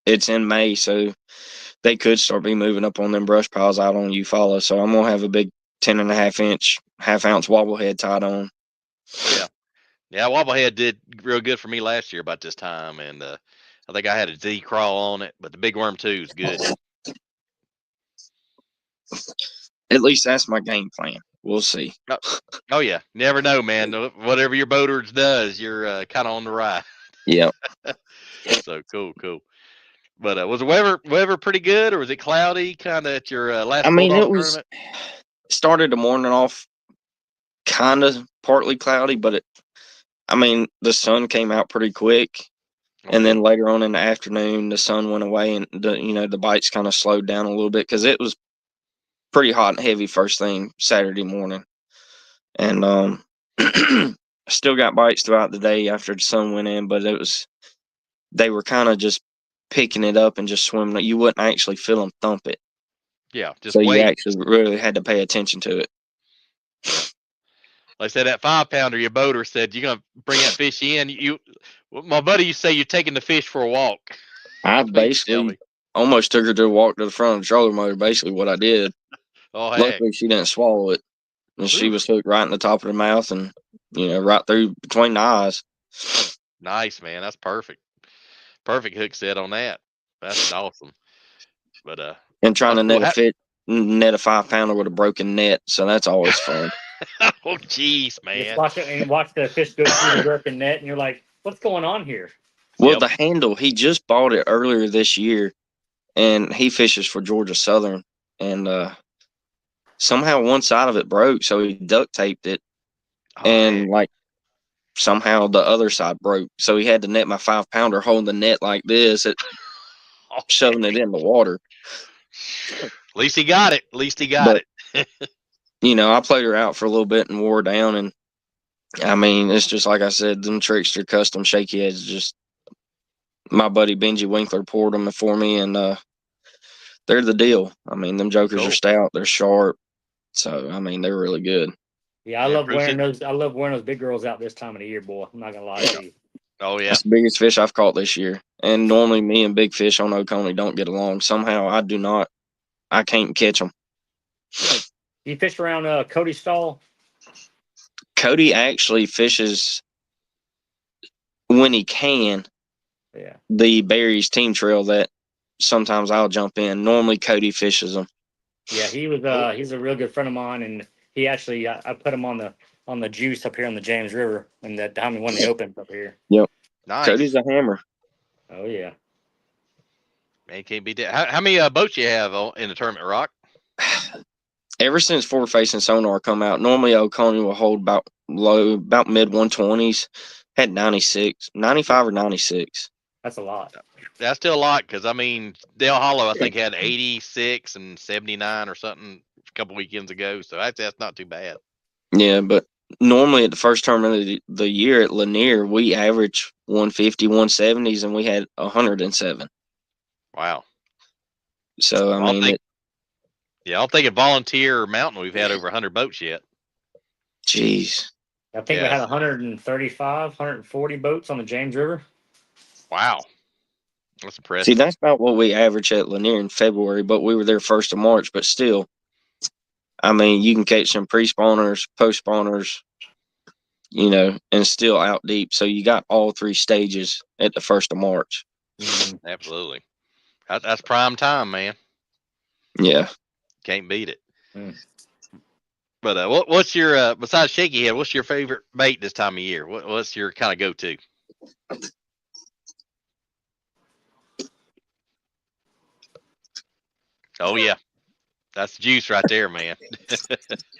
it's in May, so they could start be moving up on them brush piles out on Eufaula. So I'm going to have a big 10.5-inch, half-ounce wobblehead tied on. Yeah. Yeah, wobblehead did real good for me last year about this time, and I think I had a Z crawl on it, but the big worm too is good. at least that's my game plan. We'll see. Oh yeah, never know, man. Whatever your boater does, you're kind of on the ride. Yeah. So cool. But was the weather pretty good, or was it cloudy kind of at your last I mean, Bulldog tournament? Started the morning off kind of partly cloudy, but the sun came out pretty quick. And then later on in the afternoon, the sun went away, and the bites kind of slowed down a little bit because it was pretty hot and heavy first thing Saturday morning. And I still got bites throughout the day after the sun went in, but they were kind of just picking it up and just swimming. You wouldn't actually feel them thump it. Yeah, just so wait. You actually really had to pay attention to it. Like I said, that 5-pounder, your boater said you're gonna bring that fish in. My buddy, you say you're taking the fish for a walk. I basically almost took her to walk to the front of the trolling motor. Basically, what I did. Oh, heck. Luckily, she didn't swallow it, and she was hooked right in the top of the mouth, and right through between the eyes. Nice, man. That's perfect. Perfect hook set on that. That's awesome. But and trying to net a 5-pounder with a broken net, so that's always fun. Oh, jeez, man. Just watch it and watch the fish go through the broken net, and you're like, what's going on here? Well, the handle, he just bought it earlier this year, and he fishes for Georgia Southern, and somehow one side of it broke, so he duct taped it, and somehow the other side broke, so he had to net my 5-pounder holding the net like this, shoving it in the water. At least he got it. I played her out for a little bit and wore her down, and it's just like I said, them Trickster custom shaky heads, just my buddy Benji Winkler poured them for me, and they're the deal. Them jokers are stout, they're sharp, so they're really good. Yeah, I love wearing those. I love wearing those big girls out this time of the year, boy. I'm not gonna lie to you. Oh yeah, that's the biggest fish I've caught this year, and normally me and big fish on Oconee don't get along. Somehow I can't catch them. You fish around Cody's stall? Cody actually fishes when he can. Yeah. The Berries team trail that sometimes I'll jump in. Normally Cody fishes them. Yeah, he was. He's a real good friend of mine, and he actually I put him on the juice up here on the James River, and that time he won the Opens up here. Yep. Nice. Cody's a hammer. Oh yeah. Man, can't beat that. How many boats you have in the tournament, Roc? Ever since forward facing sonar come out, normally Oconee will hold about mid 120s. Had 95 or 96. That's a lot. That's still a lot because Dale Hollow I think had 86 and 79 or something a couple weekends ago. So that's not too bad. Yeah, but normally at the first tournament of the year at Lanier, we average 150, 170s, and we had 107. Wow. So I don't think at Volunteer or Mountain we've had over 100 boats yet. Jeez. I think we had 135, 140 boats on the James River. Wow. That's impressive. See, that's about what we average at Lanier in February, but we were there 1st of March. But still, you can catch some pre-spawners, post-spawners, and still out deep. So you got all 3 stages at the 1st of March. Absolutely. That's prime time, man. Yeah. Can't beat it. But what's your besides shaky head? What's your favorite bait this time of year? What's your kind of go-to? Oh yeah, that's the juice right there, man.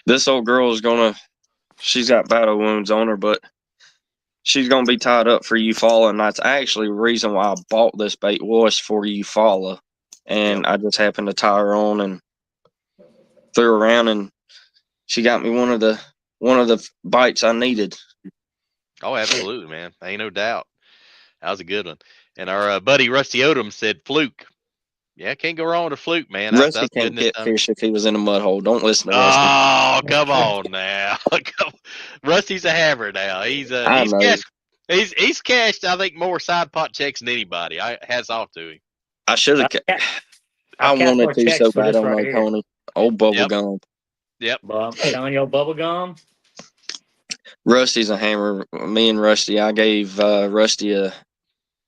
This old girl she's got battle wounds on her, but she's gonna be tied up for Eufaula, and that's actually the reason why I bought this bait was for Eufaula, and I just happened to tie her on and threw her around, and she got me one of the bites I needed. Oh, absolutely, man. Ain't no doubt. That was a good one. And our buddy Rusty Odom said fluke. Yeah, can't go wrong with a fluke, man. Rusty can't get fish if he was in a mud hole. Don't listen to Rusty. Oh, come on now. Rusty's a hammer now. He's cashed, I think, more side pot checks than anybody. Hats off to him. I should have. I wanted to so bad on Oconee. Old bubble gum. Yep. Telling you, bubble gum. Rusty's a hammer. Me and Rusty, I gave Rusty a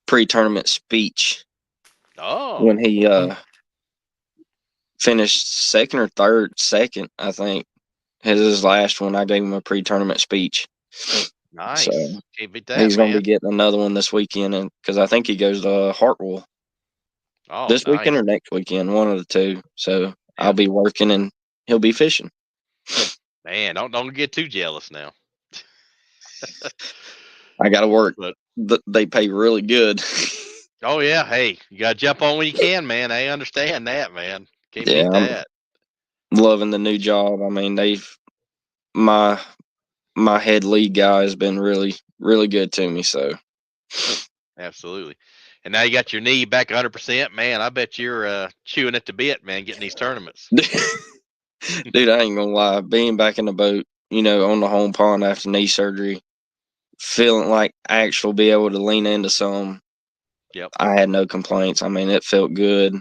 pre-tournament speech. Oh. When he finished second or third, second, I think. His last one, I gave him a pre-tournament speech. Nice. So Can't beat that, he's going to man. be getting another one this weekend, and because I think he goes to Hartwell Oh, this nice. weekend or next weekend, one of the two. So Yeah. I'll be working and he'll be fishing. Man, don't get too jealous now. I got to work. But They pay really good. oh yeah, hey, you gotta jump on when you can, man. I understand that, man. Can't Yeah, beat I'm that. loving the new job. I mean, my head lead guy has been really, really good to me. So Absolutely. And now you got your knee back 100%, man. I bet you're chewing at the bit, man, getting these tournaments. dude, I ain't gonna lie. Being back in the boat, on the home pond after knee surgery, feeling like I actually be able to lean into some. Yep. I had no complaints. I mean, it felt good.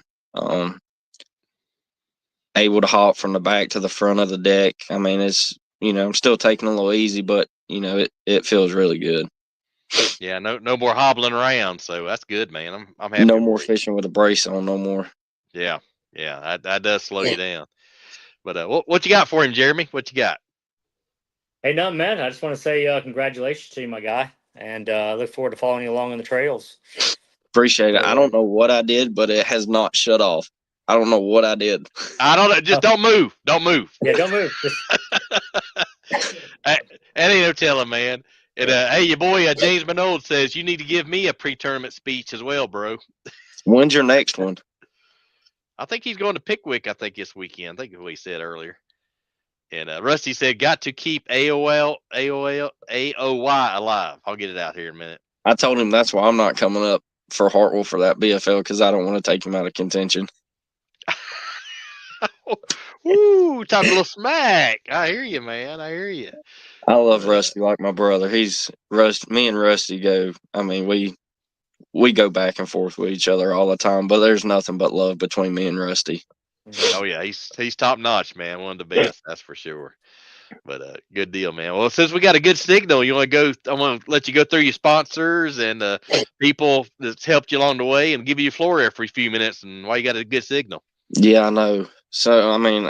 Able to hop from the back to the front of the deck. I mean, it's I'm still taking a little easy, but it feels really good. Yeah, no more hobbling around, so that's good, man. I'm happy No more for you. fishing with a brace on, no more. Yeah, that does slow you down. But what you got for him, Jeremy? What you got? Hey, nothing, man. I just want to say congratulations to you, my guy, and look forward to following you along on the trails. Appreciate it. I don't know what I did, but it has not shut off. I don't know what I did. I don't know. Just don't move. Don't move. Yeah, don't move. That ain't no telling, man. And hey, your boy James Minold says you need to give me a pre-tournament speech as well, bro. When's your next one? I think he's going to Pickwick. I think this weekend. I think what he said earlier. And Rusty said, "Got to keep AOY alive." I'll get it out here in a minute. I told him that's why I'm not coming up for Hartwell for that BFL because I don't want to take him out of contention. Woo, talk a little smack. I hear you, man. I hear you. I love Rusty like my brother. Me and Rusty go. I mean, we go back and forth with each other all the time, but there's nothing but love between me and Rusty. Oh yeah, he's top notch, man. One of the best, that's for sure. But good deal, man. Well, since we got a good signal, you want to go? I want to let you go through your sponsors and people that's helped you along the way, and give you a floor air for a few minutes. And why you got a good signal? Yeah, I know. So I mean,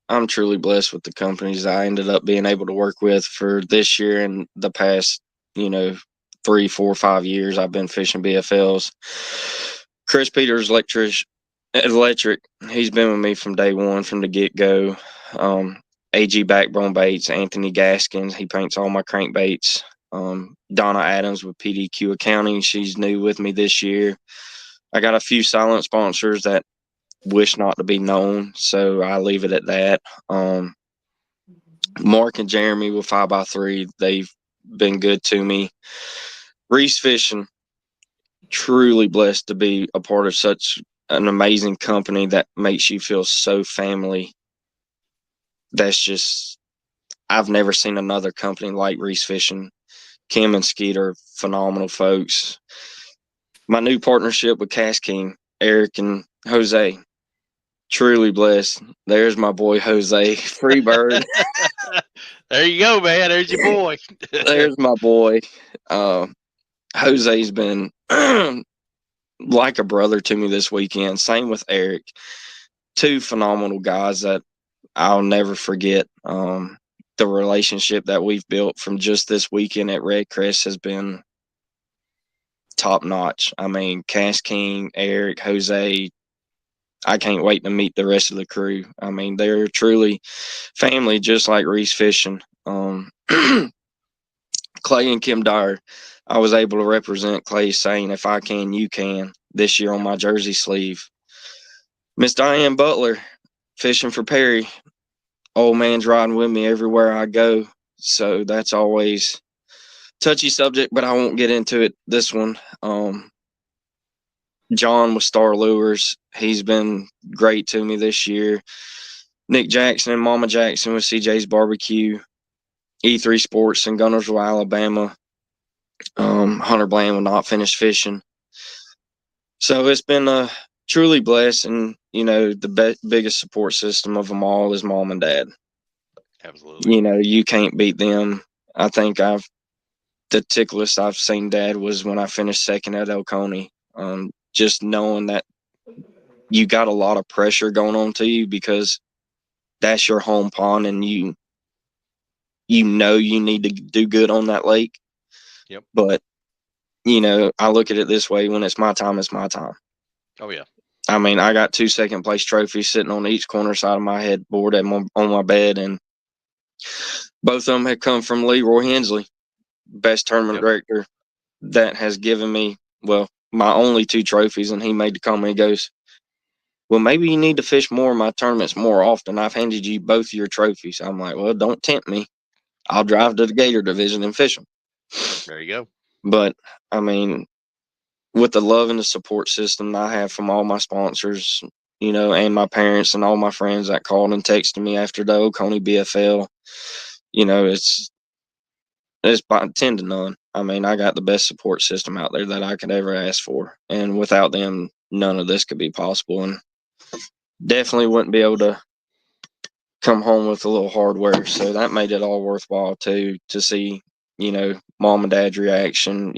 I'm truly blessed with the companies I ended up being able to work with for this year and the past, 3, 4, 5 years I've been fishing BFLs. Chris Peters Electric, he's been with me from day one, from the get-go. AG Backbone Baits, Anthony Gaskins, he paints all my crankbaits. Donna Adams with PDQ Accounting, she's new with me this year. I got a few silent sponsors that wish not to be known, so I leave it at that. Mark and Jeremy with 5x3, they've been good to me. Reese Fishing, truly blessed to be a part of such an amazing company that makes you feel so family. That's just, I've never seen another company like Reese Fishing. Kim and Skeet are phenomenal folks. My new partnership with Cass King, Eric and Jose, truly blessed. There's my boy Jose, Freebird. There you go, man. There's your boy. There's my boy. Jose's been like a brother to me this weekend. Same with Eric. Two phenomenal guys that I'll never forget. The relationship that we've built from just this weekend at Red Crest has been top notch. I mean, Cass King, Eric, Jose, I can't wait to meet the rest of the crew. I mean, they're truly family, just like Reese Fishing. Clay and Kim Dyer, I was able to represent Clay saying, "If I can, you can," this year on my jersey sleeve. Miss Diane Butler, fishing for Perry. Old man's riding with me everywhere I go. So that's always touchy subject, but I won't get into it this one. John with Star Lures, he's been great to me this year. Nick Jackson and Mama Jackson with CJ's Barbecue. E3 Sports in Gunnersville, Alabama. Hunter Bland with Not Finished Fishing. So it's been truly blessed, and the biggest support system of them all is mom and dad. Absolutely. You can't beat them. I think the ticklest I've seen Dad was when I finished second at Oconee. Just knowing that you got a lot of pressure going on to you because that's your home pond, and you need to do good on that lake. Yep. But I look at it this way: when it's my time, it's my time. Oh yeah. I mean, I got 2 second-place trophies sitting on each corner side of my headboard on my bed, and both of them had come from Leroy Hensley, best tournament director that has given me, my only 2 trophies. And he made the comment, he goes, well, maybe you need to fish more of my tournaments more often. I've handed you both your trophies. I'm like, well, don't tempt me. I'll drive to the Gator Division and fish them. There you go. But, I mean, with the love and the support system I have from all my sponsors, and my parents and all my friends that called and texted me after the Oconee BFL, it's by 10 to none. I mean, I got the best support system out there that I could ever ask for. And without them, none of this could be possible. And definitely wouldn't be able to come home with a little hardware. So that made it all worthwhile too, to see, mom and dad's reaction,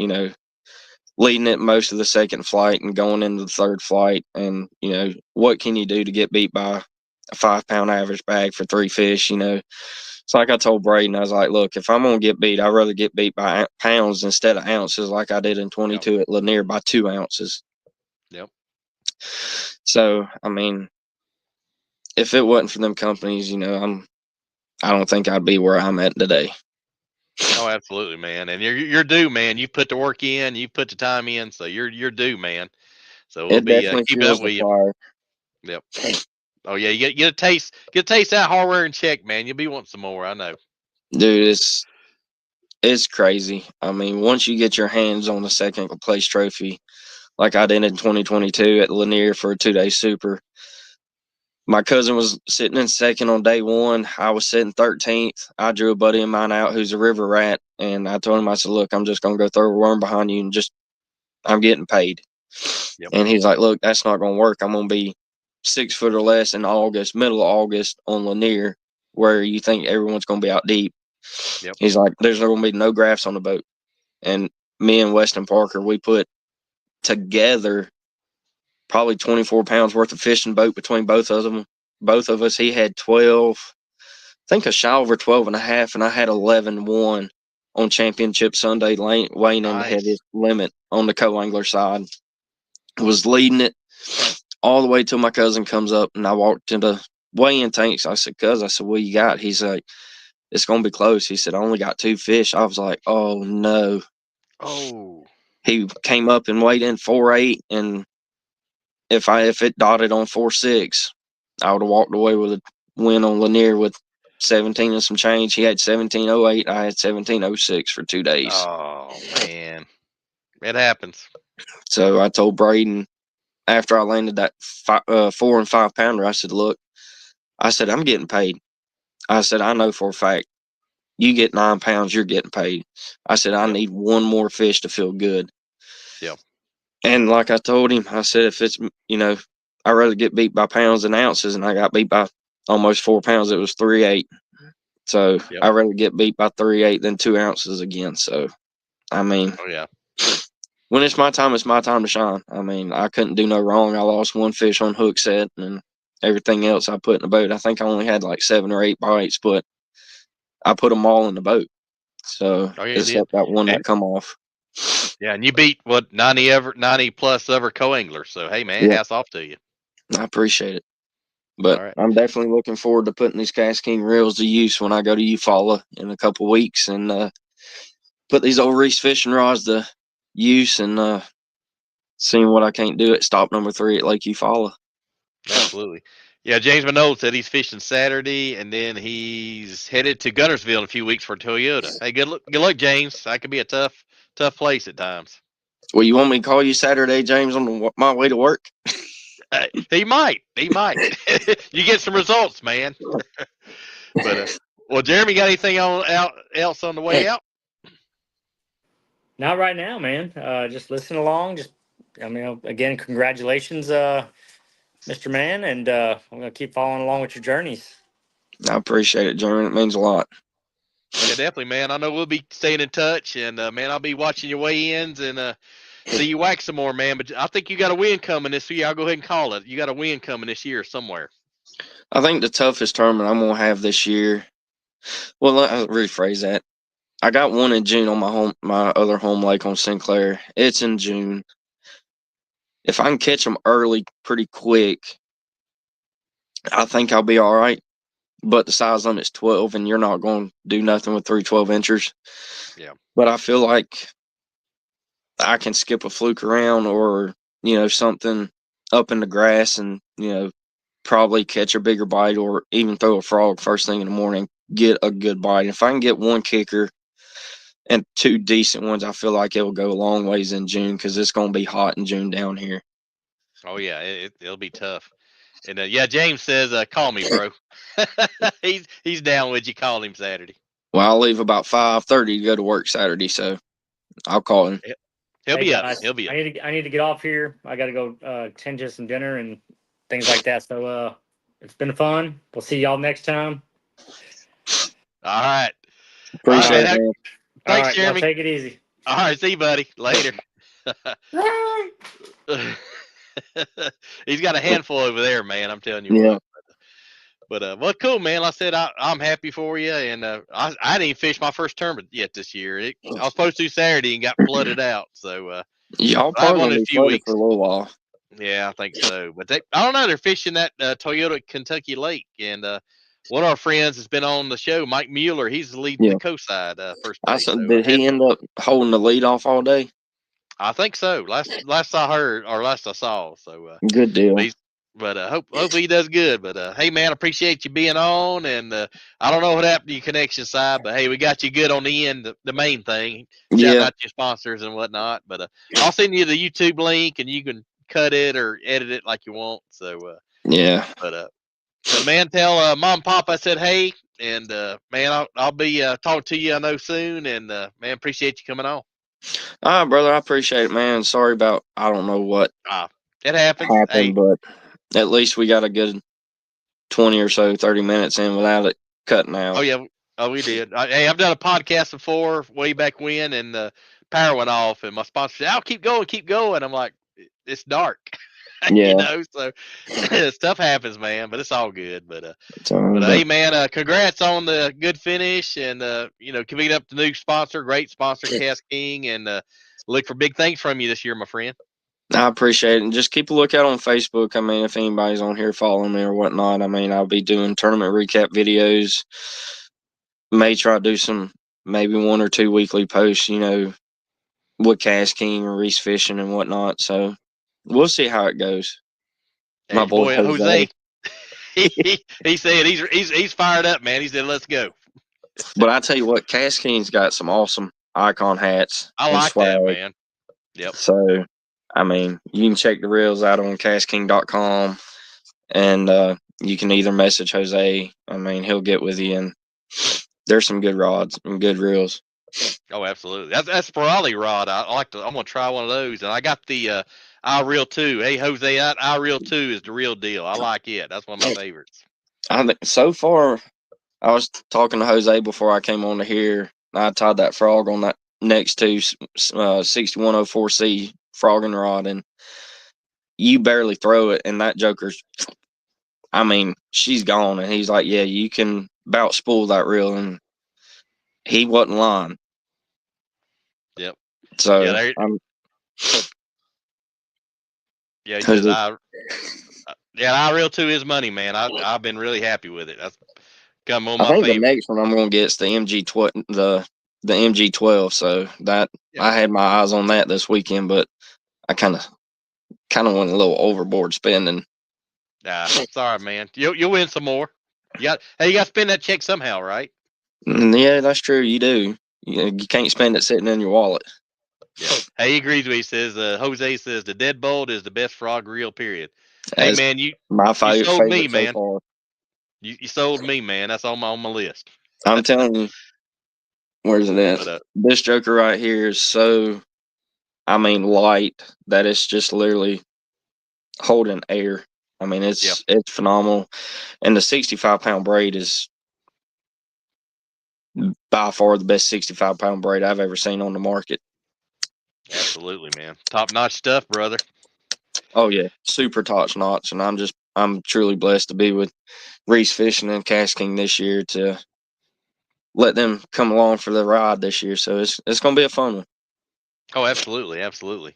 leading it most of the second flight and going into the third flight. And, what can you do to get beat by a 5-pound average bag for 3 fish? It's like I told Braden, I was like, look, if I'm going to get beat, I'd rather get beat by pounds instead of ounces, like I did in 22 at Lanier by 2 ounces. Yep. So, I mean, if it wasn't for them companies, I don't think I'd be where I'm at today. Oh, absolutely, man. And you're due, man. You put the work in, you put the time in, so you're due, man. So we'll be keeping up with you. Fire. Yep. Oh yeah, you get a taste that hardware in check, man. You'll be wanting some more, I know. Dude, it's crazy. I mean, once you get your hands on the second place trophy, like I did in 2022 at Lanier for a 2-day super, my cousin was sitting in second on day 1. I was sitting 13th. I drew a buddy of mine out who's a river rat, and I told him, I said, look, I'm just going to go throw a worm behind you, and I'm getting paid. Yep. And he's like, look, that's not going to work. I'm going to be 6 foot or less in August, middle of August on Lanier, where you think everyone's going to be out deep. Yep. He's like, there's going to be no graphs on the boat. And me and Weston Parker, we put together probably 24 pounds worth of fishing boat between both of them. Both of us. He had 12, I think a shy over 12 and a half, and I had 11-1 on Championship Sunday, weighing in the heaviest limit on the co-angler side. Was leading it all the way till my cousin comes up, and I walked into weigh-in tanks. I said, cuz, what you got? He's like, it's going to be close. He said, I only got 2 fish. I was like, oh no. Oh. He came up and weighed in 4.8, and if it dotted on 4.6, I would have walked away with a win on Lanier with 17 and some change. He had 17.08. I had 17.06 for 2 days. Oh man, it happens. So I told Braden after I landed that 4 and 5 pounder, I said, look, I said, I'm getting paid. I said, I know for a fact you get 9 pounds, you're getting paid. I said, I need one more fish to feel good. Yep. And like I told him, I said, if it's, I'd rather get beat by pounds than ounces. And I got beat by almost 4 pounds. It was 3.8. So I'd rather get beat by 3.8 than 2 ounces again. So, I mean, oh yeah, when it's my time to shine. I mean, I couldn't do no wrong. I lost 1 fish on hook set, and everything else I put in the boat. I think I only had like 7 or 8 bites, but I put them all in the boat. So except that one that come off. Yeah, and you beat 90 plus ever co-anglers. So hey man, hats off to you. I appreciate it. But I'm definitely looking forward to putting these Cast King reels to use when I go to Eufaula in a couple weeks, and put these old Reese fishing rods to use, and seeing what I can't do at stop number 3 at Lake Eufaula. Absolutely. Yeah, James Minold said he's fishing Saturday, and then he's headed to Gunnersville in a few weeks for Toyota. Hey, good luck, James. That could be a tough place at times. Well, you want me to call you Saturday, James, on my way to work? He might. You get some results, man. But well, Jeremy, got anything else on the way out? Not right now, man. Just listen along. Again, congratulations, Mr. Man, and I'm gonna keep following along with your journeys. I appreciate it, Jeremy. It means a lot. Yeah, definitely, man. I know we'll be staying in touch, and man, I'll be watching your weigh-ins and see you whack some more, man. But I think you got a win coming this year. I'll go ahead and call it. You got a win coming this year somewhere. I think the toughest tournament I'm gonna have this year. Well, let me rephrase that. I got one in June on my other home lake on Sinclair. It's in June. If I can catch them early, pretty quick, I think I'll be all right. But the size limit's 12, and you're not going to do nothing with 3 12-inchers. Yeah. But I feel like I can skip a fluke around or, something up in the grass and, probably catch a bigger bite or even throw a frog first thing in the morning, get a good bite. If I can get one kicker and 2 decent ones, I feel like it will go a long ways in June because it's going to be hot in June down here. Oh, yeah, it'll be tough. And, yeah, James says, call me, bro. he's down with you. Call him Saturday. Well, I'll leave about 5:30 to go to work Saturday, so I'll call him. He'll be guys, up. He'll be up. I need to get off here. I got to go tend to some dinner and things like that. So it's been fun. We'll see y'all next time. All right. Appreciate right, it, man. Thanks, all right, Jeremy. Take it easy. All right, see you, buddy. Later. He's got a handful over there, man. I'm telling you what. But well, cool, man. Like I said, I'm happy for you, and I didn't even fish my first tournament yet this year. I was supposed to Saturday and got flooded out. So y'all I probably won in gonna a be few flooded weeks. for a little while. Yeah, I think so. But I don't know. They're fishing that Toyota Kentucky Lake, and one of our friends has been on the show, Mike Mueller. He's leading the coast side first I day. said, So did he end up holding the lead off all day? I think so. Last I heard or last I saw. So Good deal. But hopefully he does good. But hey, man, appreciate you being on. And I don't know what happened to your connection side, but hey, we got you good on the end. The main thing. Shout out to your sponsors and whatnot. But I'll send you the YouTube link, and you can cut it or edit it like you want. So But man, tell mom and pop I said hey, and man, I'll be talking to you I know soon. And man, appreciate you coming on. All right, brother, I appreciate it, man. Sorry about I don't know what it happens. Hey. But at least we got a good 20 or so, 30 minutes in without it cutting out. Oh yeah, we did. Hey, I've done a podcast before, way back when, and the power went off, and my sponsor said, "I'll keep going." I'm like, "It's dark." Yeah. So stuff happens, man, but it's all good. But hey, man, congrats on the good finish, and coming up the new sponsor, great sponsor, Cass King, and look for big things from you this year, my friend. I appreciate it. And just keep a lookout on Facebook. I mean, if anybody's on here following me or whatnot, I mean, I'll be doing tournament recap videos. May try to do some, maybe 1 or 2 weekly posts, with Cass King or Reese fishing and whatnot. So we'll see how it goes. Hey, my boy Jose. he said he's fired up, man. He said, "Let's go." But I tell you what, Cass King's got some awesome icon hats. I like that, man. Yep. So, I mean, you can check the reels out on CassKing.com, and you can either message Jose. I mean, he'll get with you, and there's some good rods and good reels. Oh, absolutely. That's Spirali rod. I'm gonna try one of those, and I got the iReel 2. Hey, Jose, that iReel 2 is the real deal. I like it. That's one of my favorites. I think so far. I was talking to Jose before I came on to here. I tied that frog on that next to 6104C frogging rod, and you barely throw it, and that joker's, I mean, she's gone. And he's like, yeah, you can about spool that reel, and he wasn't lying. Yep. So he says iReel 2 is money, man. I've been really happy with it. That's come on my favorite. The next one I'm gonna get is the MG12, the MG12. So that I had my eyes on that this weekend, but I kind of went a little overboard spending. Nah, it's all right, man. You'll win some more. You got to spend that check somehow, right? Yeah, that's true. You do. You can't spend it sitting in your wallet. Yeah. Hey, he agrees with me. He says, Jose says the deadbolt is the best frog reel, period. Hey, man, you sold me, man. So you sold me, man. That's on my list. I'm telling you. Where's it at? This joker right here is so, I mean, light that it's just literally holding air. I mean, it's phenomenal. And the 65-pound braid is by far the best 65-pound braid I've ever seen on the market. Absolutely, man. Top notch stuff, brother. Oh yeah, super top notch, and I'm truly blessed to be with Reese Fishing and Cash King this year to let them come along for the ride this year. So it's gonna be a fun one. Oh, absolutely, absolutely.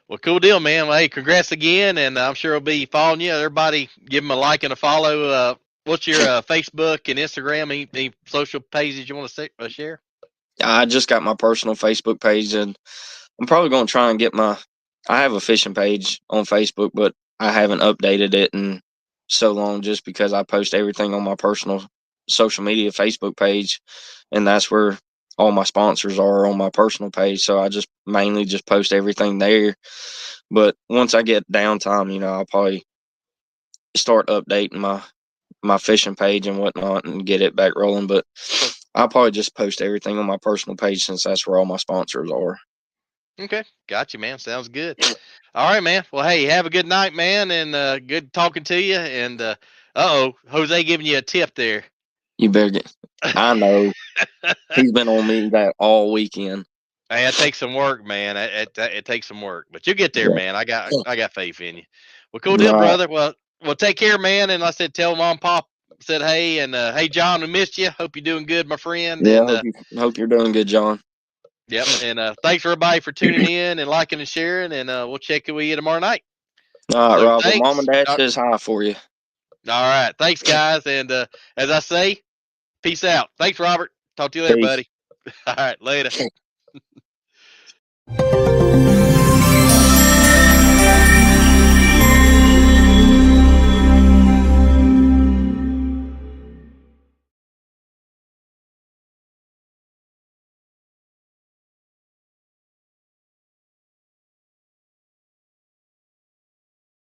Well, cool deal, man. Well, hey, congrats again, and I'm sure I'll be following you. Everybody, give them a like and a follow. What's your Facebook and Instagram? Any social pages you want to share? I just got my personal Facebook page, and I'm probably gonna try and get my. I have a fishing page on Facebook, but I haven't updated it in so long, just because I post everything on my personal social media Facebook page, and that's where all my sponsors are on my personal page. So I just mainly just post everything there. But once I get downtime, I'll probably start updating my fishing page and whatnot and get it back rolling. But I'll probably just post everything on my personal page, since that's where all my sponsors are. Okay, got you, man. Sounds good. All right, man. Well, hey, have a good night, man, and good talking to you. And Jose giving you a tip there. You better get. I know he's been on me that all weekend. Hey, it takes some work, man. It takes some work, but you'll get there, Yeah. man. I got faith in you. Well, cool deal, All right. brother. Well, take care, man. And like I said, tell Mom, Pop said hey, and hey, John, we missed you. Hope you're doing good, my friend. Yeah, And hope you're doing good, John. yep. And thanks everybody for tuning in and liking and sharing. And we'll check in with you tomorrow night. All right, So Rob. Well, Mom thanks. and Dad says hi for you. All right, thanks, guys. And as I say, peace out. Thanks, Robert. Talk to you later, Peace. buddy. All right, later.